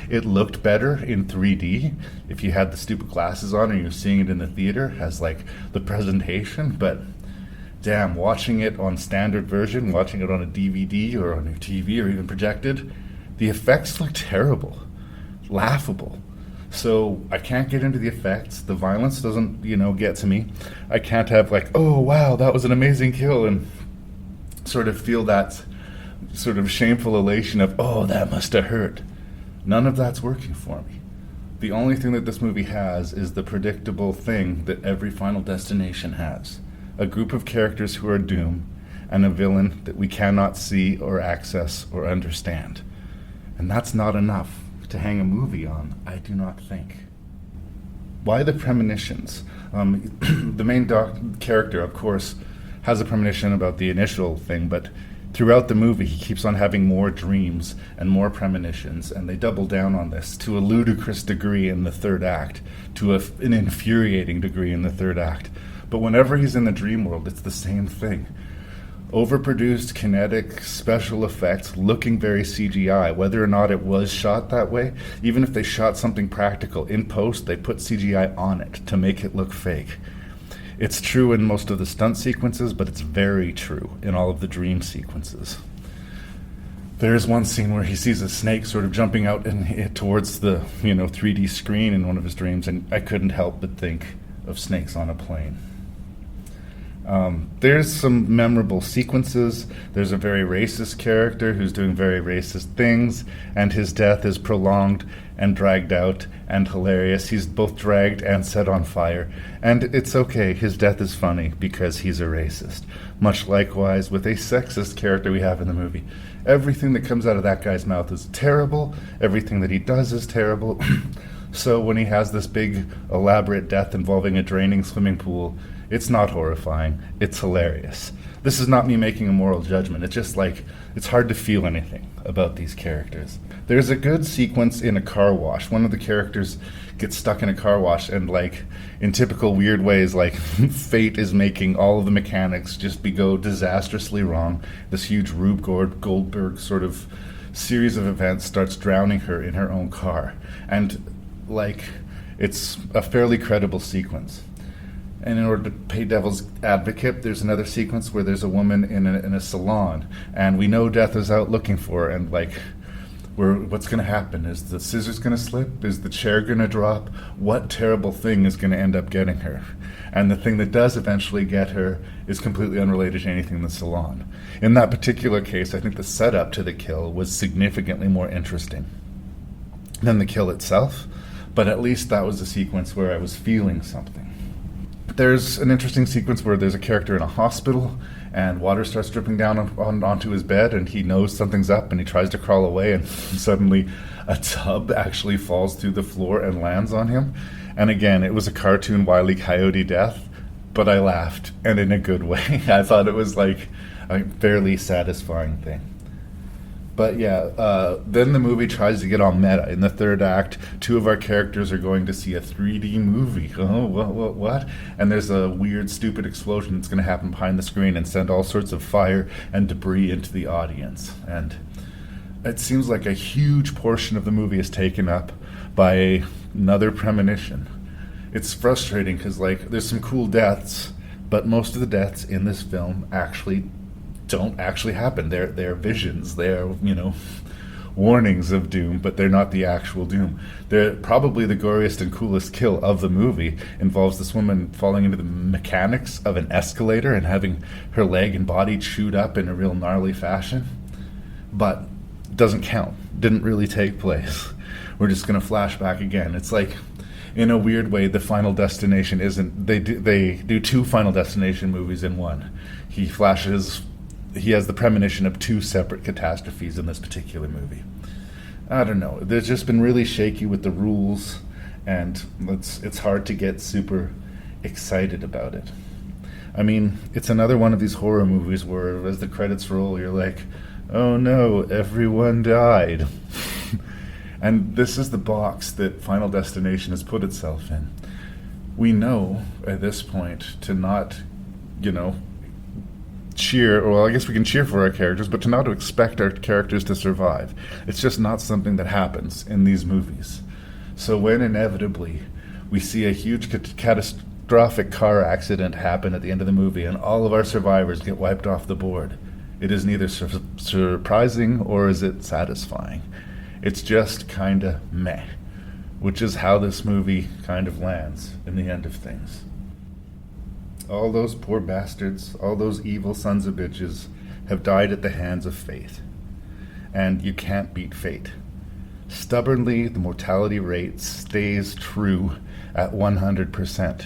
it looked better in 3D if you had the stupid glasses on and you're seeing it in the theater as like the presentation, but damn, watching it on standard version, watching it on a DVD or on your TV or even projected, the effects look terrible, laughable. So I can't get into the effects. The violence doesn't, get to me. I can't have like, oh wow, that was an amazing kill, and sort of feel that sort of shameful elation of, oh, that must have hurt. None of that's working for me. The only thing that this movie has is the predictable thing that every Final Destination has. A group of characters who are doomed, and a villain that we cannot see or access or understand. And that's not enough to hang a movie on, I do not think. Why the premonitions? The main character, of course, has a premonition about the initial thing, but throughout the movie he keeps on having more dreams and more premonitions, and they double down on this to a ludicrous degree in the third act, to an infuriating degree in the third act. But whenever he's in the dream world, it's the same thing. Overproduced, kinetic, special effects, looking very CGI, whether or not it was shot that way. Even if they shot something practical in post, they put CGI on it to make it look fake. It's true in most of the stunt sequences, but it's very true in all of the dream sequences. There's one scene where he sees a snake sort of jumping out towards the 3D screen in one of his dreams, and I couldn't help but think of snakes on a plane. There's some memorable sequences. There's a very racist character who's doing very racist things, and his death is prolonged and dragged out and hilarious. He's both dragged and set on fire, and it's okay. His death is funny because he's a racist. Much likewise with a sexist character we have in the movie. Everything that comes out of that guy's mouth is terrible. Everything that he does is terrible. So when he has this big, elaborate death involving a draining swimming pool, it's not horrifying, it's hilarious. This is not me making a moral judgment. It's just like, it's hard to feel anything about these characters. There's a good sequence in a car wash. One of the characters gets stuck in a car wash, and like, in typical weird ways, like, fate is making all of the mechanics just go disastrously wrong. This huge Rube Goldberg sort of series of events starts drowning her in her own car. And like, it's a fairly credible sequence. And in order to play devil's advocate, there's another sequence where there's a woman in a salon, and we know death is out looking for her, and like, what's going to happen? Is the scissors going to slip? Is the chair going to drop? What terrible thing is going to end up getting her? And the thing that does eventually get her is completely unrelated to anything in the salon. In that particular case, I think the setup to the kill was significantly more interesting than the kill itself, but at least that was a sequence where I was feeling something. There's an interesting sequence where there's a character in a hospital and water starts dripping down onto his bed, and he knows something's up and he tries to crawl away, and suddenly a tub actually falls through the floor and lands on him. And again, it was a cartoon Wile E. Coyote death, but I laughed, and in a good way. I thought it was like a fairly satisfying thing. But yeah, then the movie tries to get all meta. In the third act, 2 of our characters are going to see a 3D movie. Oh, what? And there's a weird, stupid explosion that's going to happen behind the screen and send all sorts of fire and debris into the audience. And it seems like a huge portion of the movie is taken up by another premonition. It's frustrating because, like, there's some cool deaths, but most of the deaths in this film don't actually happen. They're visions. They're, warnings of doom, but they're not the actual doom. They're probably the goriest and coolest kill of the movie. Involves this woman falling into the mechanics of an escalator and having her leg and body chewed up in a real gnarly fashion. But doesn't count. Didn't really take place. We're just going to flash back again. It's like, in a weird way, the Final Destination isn't... They do two Final Destination movies in one. He has the premonition of two separate catastrophes in this particular movie. I don't know. There's just been really shaky with the rules, and it's hard to get super excited about it. I mean, it's another one of these horror movies where as the credits roll, you're like, oh no, everyone died. And this is the box that Final Destination has put itself in. We know at this point to not, cheer, well, I guess we can cheer for our characters, but to not expect our characters to survive. It's just not something that happens in these movies. So when inevitably we see a huge catastrophic car accident happen at the end of the movie and all of our survivors get wiped off the board, it is neither surprising or is it satisfying. It's just kind of meh, which is how this movie kind of lands in the end of things. All those poor bastards, all those evil sons of bitches have died at the hands of fate. And you can't beat fate. Stubbornly, the mortality rate stays true at 100%.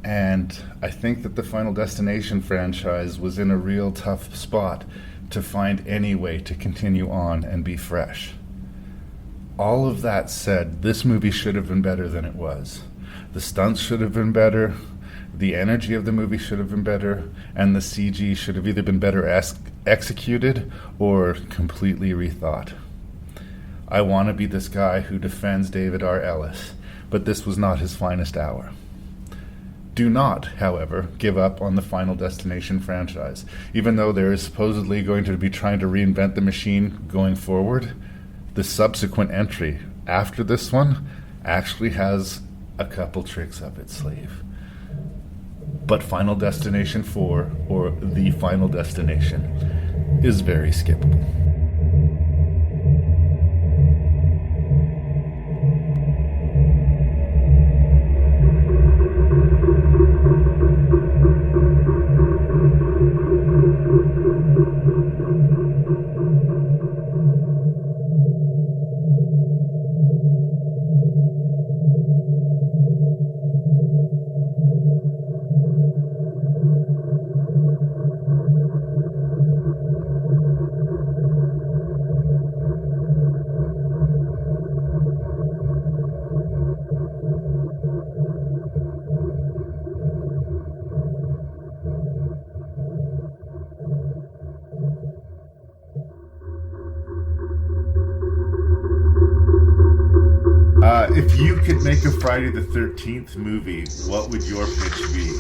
And I think that the Final Destination franchise was in a real tough spot to find any way to continue on and be fresh. All of that said, this movie should have been better than it was. The stunts should have been better, the energy of the movie should have been better, and the CG should have either been better executed or completely rethought. I want to be this guy who defends David R. Ellis, but this was not his finest hour. Do not, however, give up on the Final Destination franchise. Even though there is supposedly going to be trying to reinvent the machine going forward, the subsequent entry after this one actually has a couple tricks up its sleeve. But Final Destination 4, or The Final Destination, is very skippable. If you could make a Friday the 13th movie, what would your pitch be?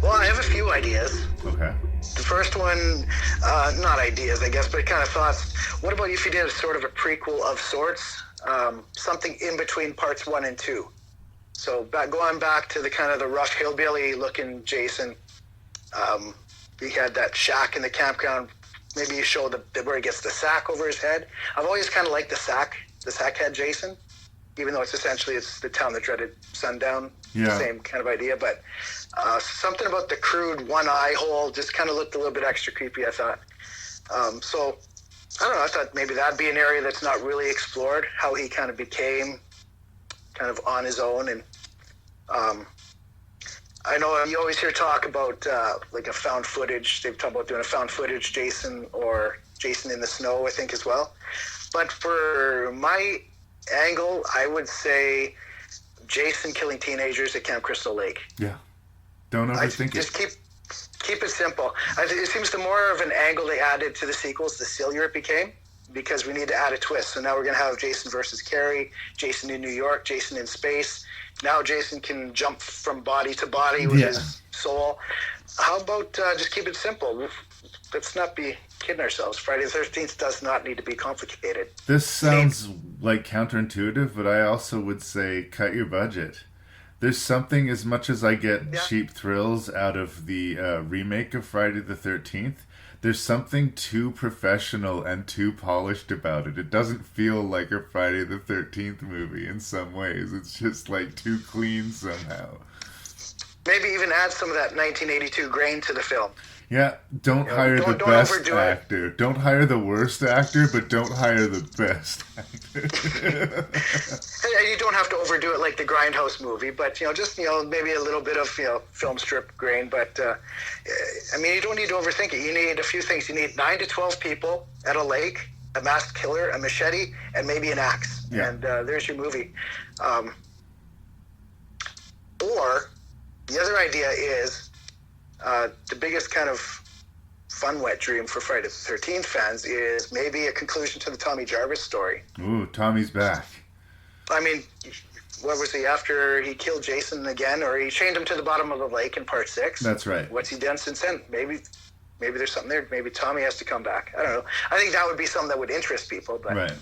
Well, I have a few ideas. Okay. The first one, not ideas, I guess, but kind of thoughts. What about if you did a sort of a prequel of sorts? Something in between parts 1 and 2. So going back to the kind of the rough hillbilly-looking Jason. He had that shack in the campground. Maybe you show where he gets the sack over his head. I've always kind of liked the sack head Jason, even though it's the town that dreaded sundown. Yeah. Same kind of idea, but something about the crude one eye hole just kind of looked a little bit extra creepy, I thought. So, I don't know, I thought maybe that'd be an area that's not really explored, how he kind of became kind of on his own. And I know you always hear talk about like a found footage. They've talked about doing a found footage Jason or Jason in the Snow, I think, as well. But for my angle, I would say Jason killing teenagers at Camp Crystal Lake. Yeah. Don't overthink it. Just keep it simple. It seems the more of an angle they added to the sequels, the sillier it became, because we need to add a twist. So now we're going to have Jason versus Carrie, Jason in New York, Jason in space. Now Jason can jump from body to body with his soul. How about just keep it simple? Let's not be kidding ourselves. Friday the 13th does not need to be complicated. This sounds like counterintuitive, but I also would say cut your budget. There's something, as much as I get cheap thrills out of the remake of Friday the 13th, there's something too professional and too polished about it. It doesn't feel like a Friday the 13th movie in some ways. It's just like too clean somehow. Maybe even add some of that 1982 grain to the film. Yeah, don't hire the best actor. Don't hire the worst actor, but don't hire the best actor. You don't have to overdo it like the Grindhouse movie, but just maybe a little bit of film strip grain. But I mean, you don't need to overthink it. You need a few things. You need 9 to 12 people at a lake, a masked killer, a machete, and maybe an axe. Yeah. And there's your movie. Or the other idea is. The biggest kind of fun wet dream for Friday the 13th fans is maybe a conclusion to the Tommy Jarvis story. Ooh, Tommy's back. I mean, what was he after he killed Jason again, or he chained him to the bottom of the lake in part 6? That's right. What's he done since then? Maybe there's something there. Maybe Tommy has to come back. I don't know. I think that would be something that would interest people. But, right.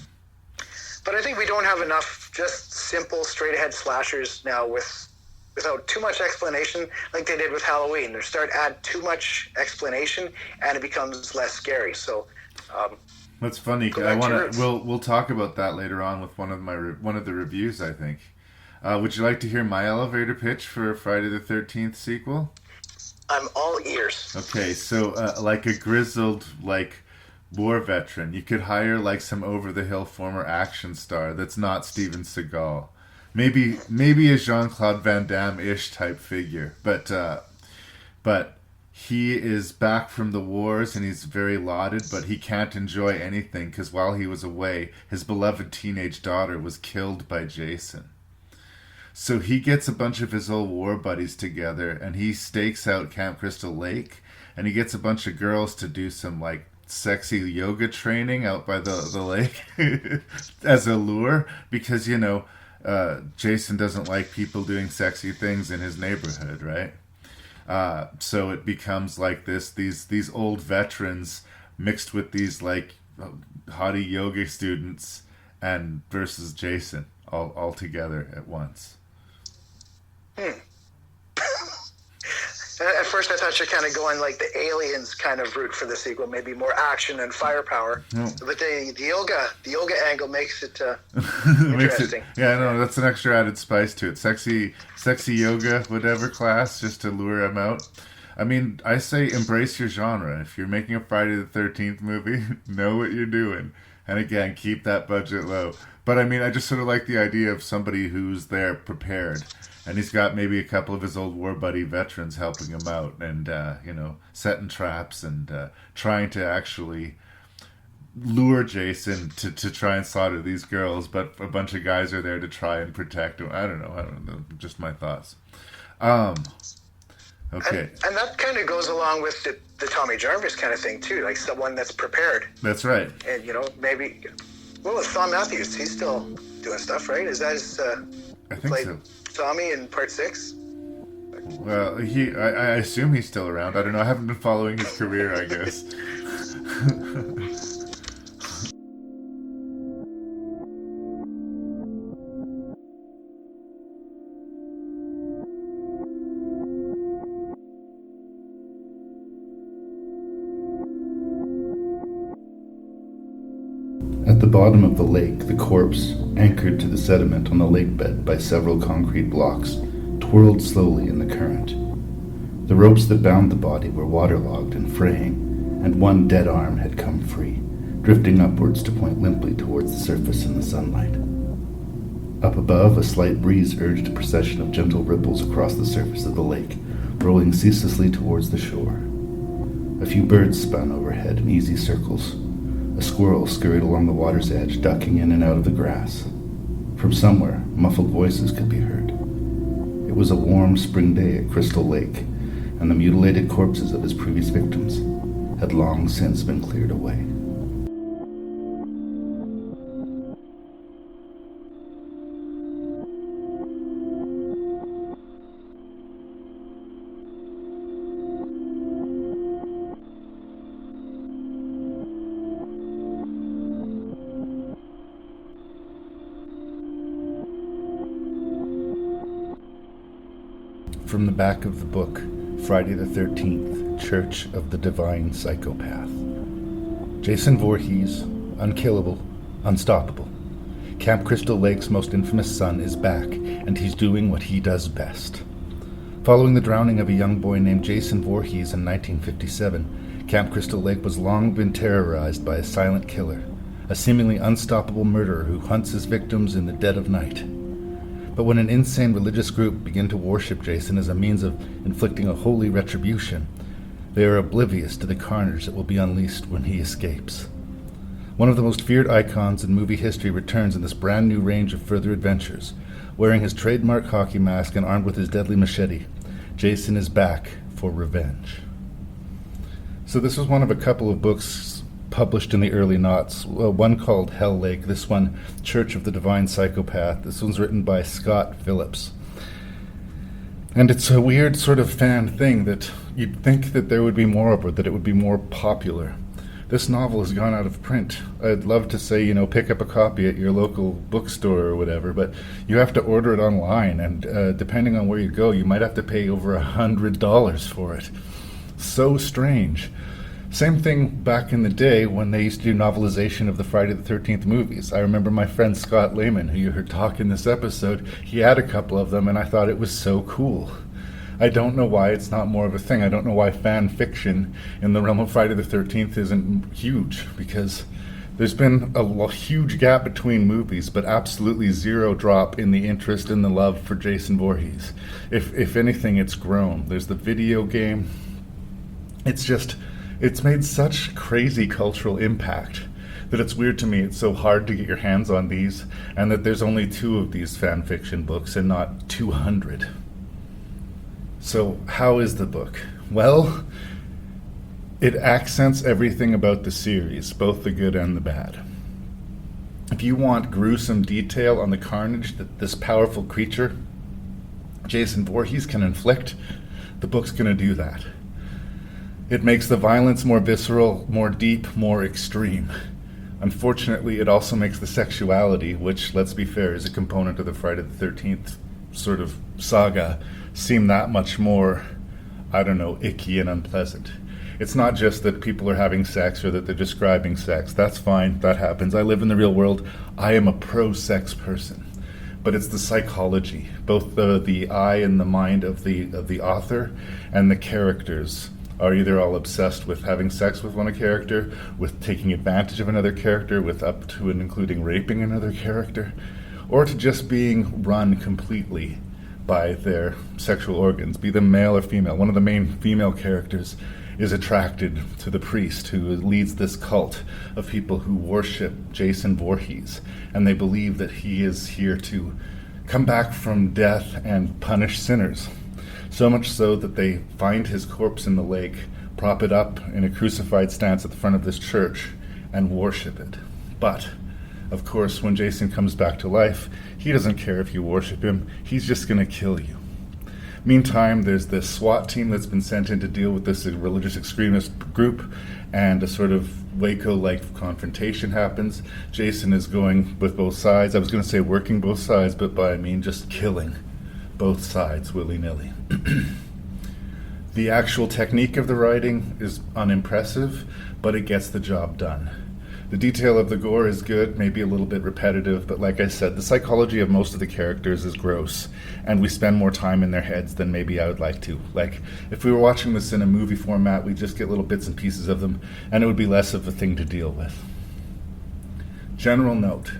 But I think we don't have enough just simple, straight-ahead slashers now without too much explanation, like they did with Halloween. They add too much explanation, and it becomes less scary. So, that's funny. We'll talk about that later on with one of the reviews, I think. Would you like to hear my elevator pitch for Friday the 13th sequel? I'm all ears. Okay, so like a grizzled war veteran, you could hire some over the hill former action star that's not Steven Seagal. Maybe a Jean-Claude Van Damme-ish type figure, but he is back from the wars and he's very lauded, but he can't enjoy anything because while he was away, his beloved teenage daughter was killed by Jason. So he gets a bunch of his old war buddies together and he stakes out Camp Crystal Lake, and he gets a bunch of girls to do some sexy yoga training out by the lake as a lure, because Jason doesn't like people doing sexy things in his neighborhood, right? So it becomes these old veterans mixed with these haughty yoga students and versus Jason all together at once. At first I thought you're kind of going the Aliens kind of route for the sequel, maybe more action and firepower. No. But the yoga angle makes it interesting. No, that's an extra added spice to it. Sexy yoga, whatever class, just to lure him out. I mean, I say embrace your genre. If you're making a Friday the 13th movie, know what you're doing. And again, keep that budget low. But I mean, I just sort of like the idea of somebody who's there prepared. And he's got maybe a couple of his old war buddy veterans helping him out and, setting traps and trying to actually lure Jason to try and slaughter these girls. But a bunch of guys are there to try and protect him. I don't know. Just my thoughts. Okay. And that kind of goes along with the Tommy Jarvis kind of thing, too. Like someone that's prepared. That's right. And, maybe... Well, with Thom Matthews, he's still doing stuff, right? Is that his... I think so. Tommy in part 6? Well, I assume he's still around. I don't know. I haven't been following his career, I guess. At the bottom of the lake, the corpse, anchored to the sediment on the lake bed by several concrete blocks, twirled slowly in the current. The ropes that bound the body were waterlogged and fraying, and one dead arm had come free, drifting upwards to point limply towards the surface in the sunlight. Up above, a slight breeze urged a procession of gentle ripples across the surface of the lake, rolling ceaselessly towards the shore. A few birds spun overhead in easy circles. A squirrel scurried along the water's edge, ducking in and out of the grass. From somewhere, muffled voices could be heard. It was a warm spring day at Crystal Lake, and the mutilated corpses of his previous victims had long since been cleared away. From the back of the book, Friday the 13th, Church of the Divine Psychopath. Jason Voorhees, unkillable, unstoppable. Camp Crystal Lake's most infamous son is back, and he's doing what he does best. Following the drowning of a young boy named Jason Voorhees in 1957, Camp Crystal Lake was long been terrorized by a silent killer, a seemingly unstoppable murderer who hunts his victims in the dead of night. But when an insane religious group begin to worship Jason as a means of inflicting a holy retribution, they are oblivious to the carnage that will be unleashed when he escapes. One of the most feared icons in movie history returns in this brand new range of further adventures. Wearing his trademark hockey mask and armed with his deadly machete, Jason is back for revenge. So this was one of a couple of books published in the early noughts. One called Hell Lake, this one Church of the Divine Psychopath. This one's written by Scottt Phillips. And it's a weird sort of fan thing that you'd think that there would be more of it, that it would be more popular. This novel has gone out of print. I'd love to say, pick up a copy at your local bookstore or whatever, but you have to order it online, and depending on where you go, you might have to pay over $100 for it. So strange. Same thing back in the day when they used to do novelization of the Friday the 13th movies. I remember my friend Scott Lehmann, who you heard talk in this episode, he had a couple of them, and I thought it was so cool. I don't know why it's not more of a thing. I don't know why fan fiction in the realm of Friday the 13th isn't huge, because there's been a huge gap between movies, but absolutely zero drop in the interest and the love for Jason Voorhees. If anything, it's grown. There's the video game. It's made such crazy cultural impact that it's weird to me it's so hard to get your hands on these, and that there's only 2 of these fan fiction books and not 200. So how is the book? Well, it accents everything about the series, both the good and the bad. If you want gruesome detail on the carnage that this powerful creature, Jason Voorhees, can inflict, the book's going to do that. It makes the violence more visceral, more deep, more extreme. Unfortunately, it also makes the sexuality, which, let's be fair, is a component of the Friday the 13th sort of saga, seem that much more, icky and unpleasant. It's not just that people are having sex or that they're describing sex. That's fine, that happens. I live in the real world. I am a pro-sex person. But it's the psychology, both the eye and the mind of the author and the characters are either all obsessed with having sex with one character, with taking advantage of another character, with up to and including raping another character, or to just being run completely by their sexual organs, be them male or female. One of the main female characters is attracted to the priest who leads this cult of people who worship Jason Voorhees, and they believe that he is here to come back from death and punish sinners. So much so that they find his corpse in the lake, prop it up in a crucified stance at the front of this church, and worship it. But, of course, when Jason comes back to life, he doesn't care if you worship him, he's just going to kill you. Meantime, there's this SWAT team that's been sent in to deal with this religious extremist group, and a sort of Waco-like confrontation happens. Jason is going with both sides. I was going to say working both sides, but by I mean just killing both sides willy-nilly. The actual technique of the writing is unimpressive, but it gets the job done. The detail of the gore is good, maybe a little bit repetitive, but like I said, the psychology of most of the characters is gross, and we spend more time in their heads than maybe I would like to. Like, if we were watching this in a movie format, we'd just get little bits and pieces of them, and it would be less of a thing to deal with. General note: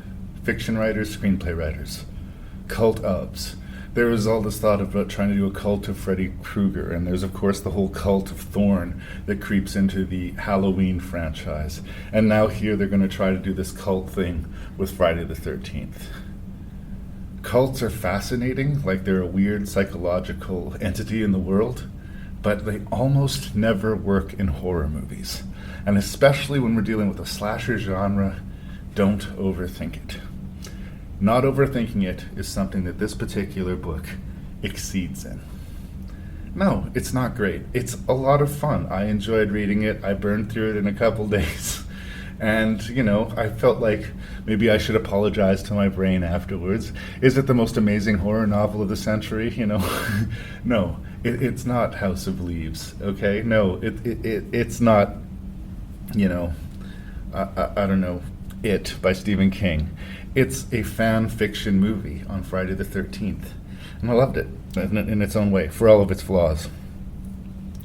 fiction writers, screenplay writers, cult ofs. There was all this thought about trying to do a cult of Freddy Krueger, and there's of course the whole cult of Thorn that creeps into the Halloween franchise. And now here they're going to try to do this cult thing with Friday the 13th. Cults are fascinating, like they're a weird psychological entity in the world, but they almost never work in horror movies. And especially when we're dealing with a slasher genre, don't overthink it. Not overthinking it is something that this particular book exceeds in. No, it's not great. It's a lot of fun. I enjoyed reading it. I burned through it in a couple days. And, I felt like maybe I should apologize to my brain afterwards. Is it the most amazing horror novel of the century? No, It's not House of Leaves, okay? No, it's not, you know, I don't know, It by Stephen King. It's a fan fiction movie on Friday the 13th. And I loved it in its own way, for all of its flaws.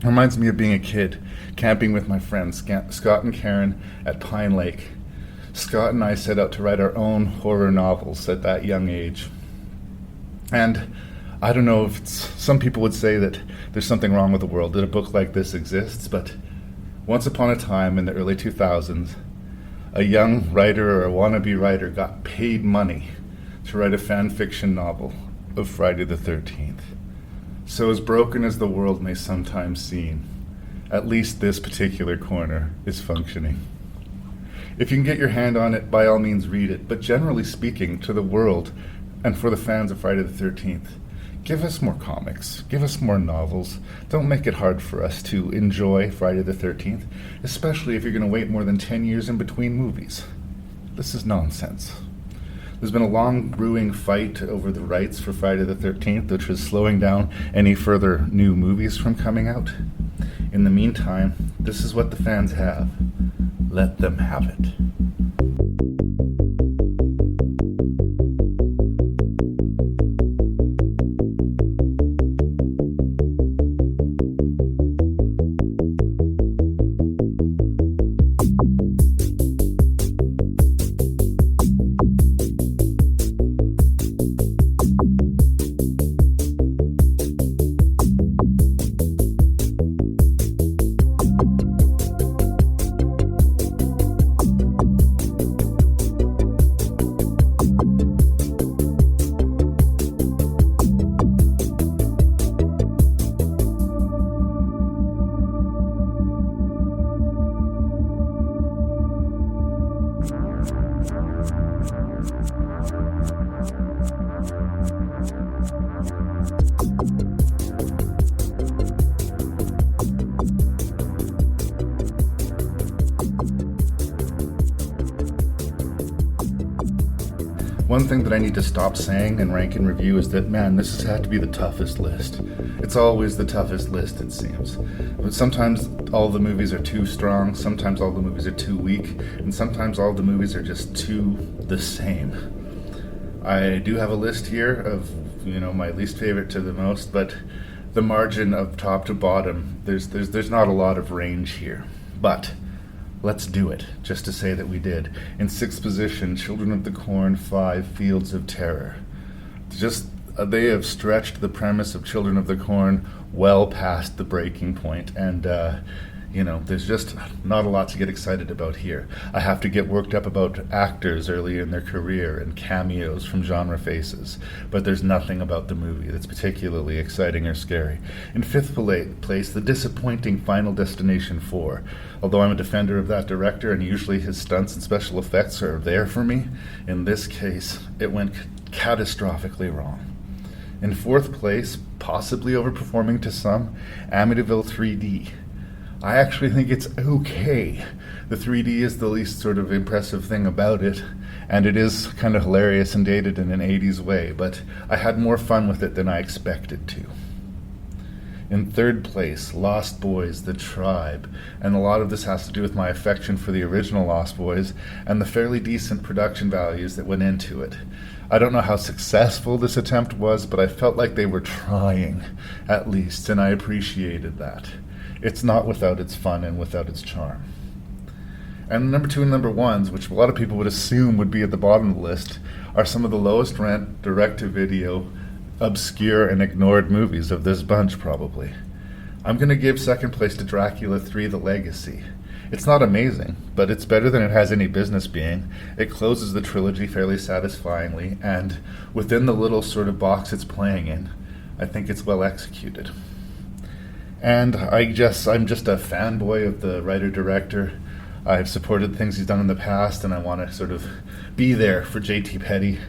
It reminds me of being a kid, camping with my friends, Scott and Karen, at Pine Lake. Scott and I set out to write our own horror novels at that young age. And I don't know if some people would say that there's something wrong with the world, that a book like this exists, but once upon a time in the early 2000s, a young writer or a wannabe writer got paid money to write a fan fiction novel of Friday the 13th. So as broken as the world may sometimes seem, at least this particular corner is functioning. If you can get your hand on it, by all means read it, but generally speaking, to the world and for the fans of Friday the 13th, give us more comics, give us more novels. Don't make it hard for us to enjoy Friday the 13th, especially if you're going to wait more than 10 years in between movies. This is nonsense. There's been a long brewing fight over the rights for Friday the 13th, which is slowing down any further new movies from coming out. In the meantime, this is what the fans have. Let them have it. One thing that I need to stop saying in Rank and Review is that, man, this has had to be the toughest list. It's always the toughest list, it seems. But sometimes all the movies are too strong, sometimes all the movies are too weak, and sometimes all the movies are just too the same. I do have a list here of, you know, my least favorite to the most, but the margin of top to bottom, there's not a lot of range here. But let's do it, just to say that we did. In sixth position, Children of the Corn 5, Fields of Terror. They have stretched the premise of Children of the Corn well past the breaking point, and there's just not a lot to get excited about here. I have to get worked up about actors early in their career and cameos from genre faces, but there's nothing about the movie that's particularly exciting or scary. In fifth place, the disappointing Final Destination 4. Although I'm a defender of that director and usually his stunts and special effects are there for me, in this case, it went catastrophically wrong. In fourth place, possibly overperforming to some, Amityville 3D. I actually think it's okay. The 3D is the least sort of impressive thing about it, and it is kind of hilarious and dated in an 80s way, but I had more fun with it than I expected to. In third place, Lost Boys, The Tribe, and a lot of this has to do with my affection for the original Lost Boys and the fairly decent production values that went into it. I don't know how successful this attempt was, but I felt like they were trying, at least, and I appreciated that. It's not without its fun and without its charm. And number 2 and number 1s, which a lot of people would assume would be at the bottom of the list, are some of the lowest rent direct-to-video obscure and ignored movies of this bunch, probably. I'm going to give second place to Dracula 3: The Legacy. It's not amazing, but it's better than it has any business being. It closes the trilogy fairly satisfyingly, and within the little sort of box it's playing in, I think it's well executed. And I'm just a fanboy of the writer-director. I've supported things he's done in the past, and I want to sort of be there for J.T. Petty.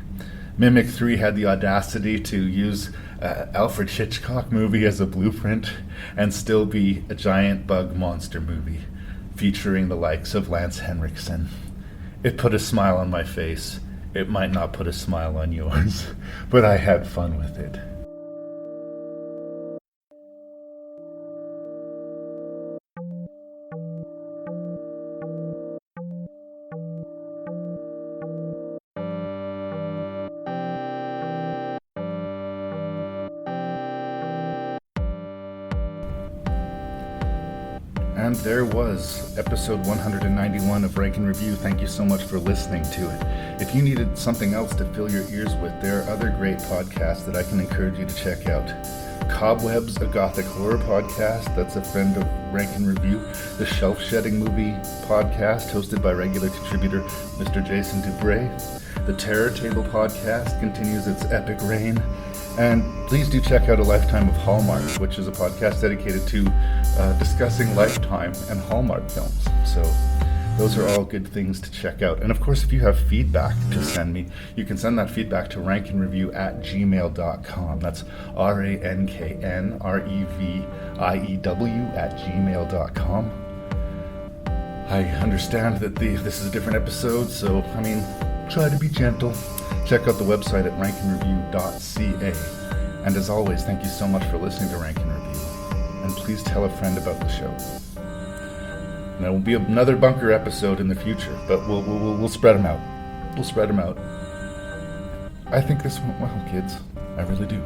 Mimic 3 had the audacity to use Alfred Hitchcock movie as a blueprint and still be a giant bug monster movie featuring the likes of Lance Henriksen. It put a smile on my face. It might not put a smile on yours, but I had fun with it. And there was episode 191 of Rank and Review. Thank you so much for listening to it. If you needed something else to fill your ears with, there are other great podcasts that I can encourage you to check out. Cobwebs, a Gothic horror podcast, that's a friend of Rank and Review. The Shelf Shedding Movie podcast, hosted by regular contributor Mr. Jason Dubray. The Terror Table podcast continues its epic reign. And please do check out A Lifetime of Hallmark, which is a podcast dedicated to discussing Lifetime and Hallmark films. So those are all good things to check out. And of course, if you have feedback to send me, you can send that feedback to ranknreview@gmail.com. That's ranknreview@gmail.com. I understand that this is a different episode, so, try to be gentle. Check out the website at Ranknreview.ca. And as always, thank you so much for listening to Rank and Review. And please tell a friend about the show. And there will be another bunker episode in the future, but we'll spread them out. We'll spread them out. I think this went well, kids. I really do.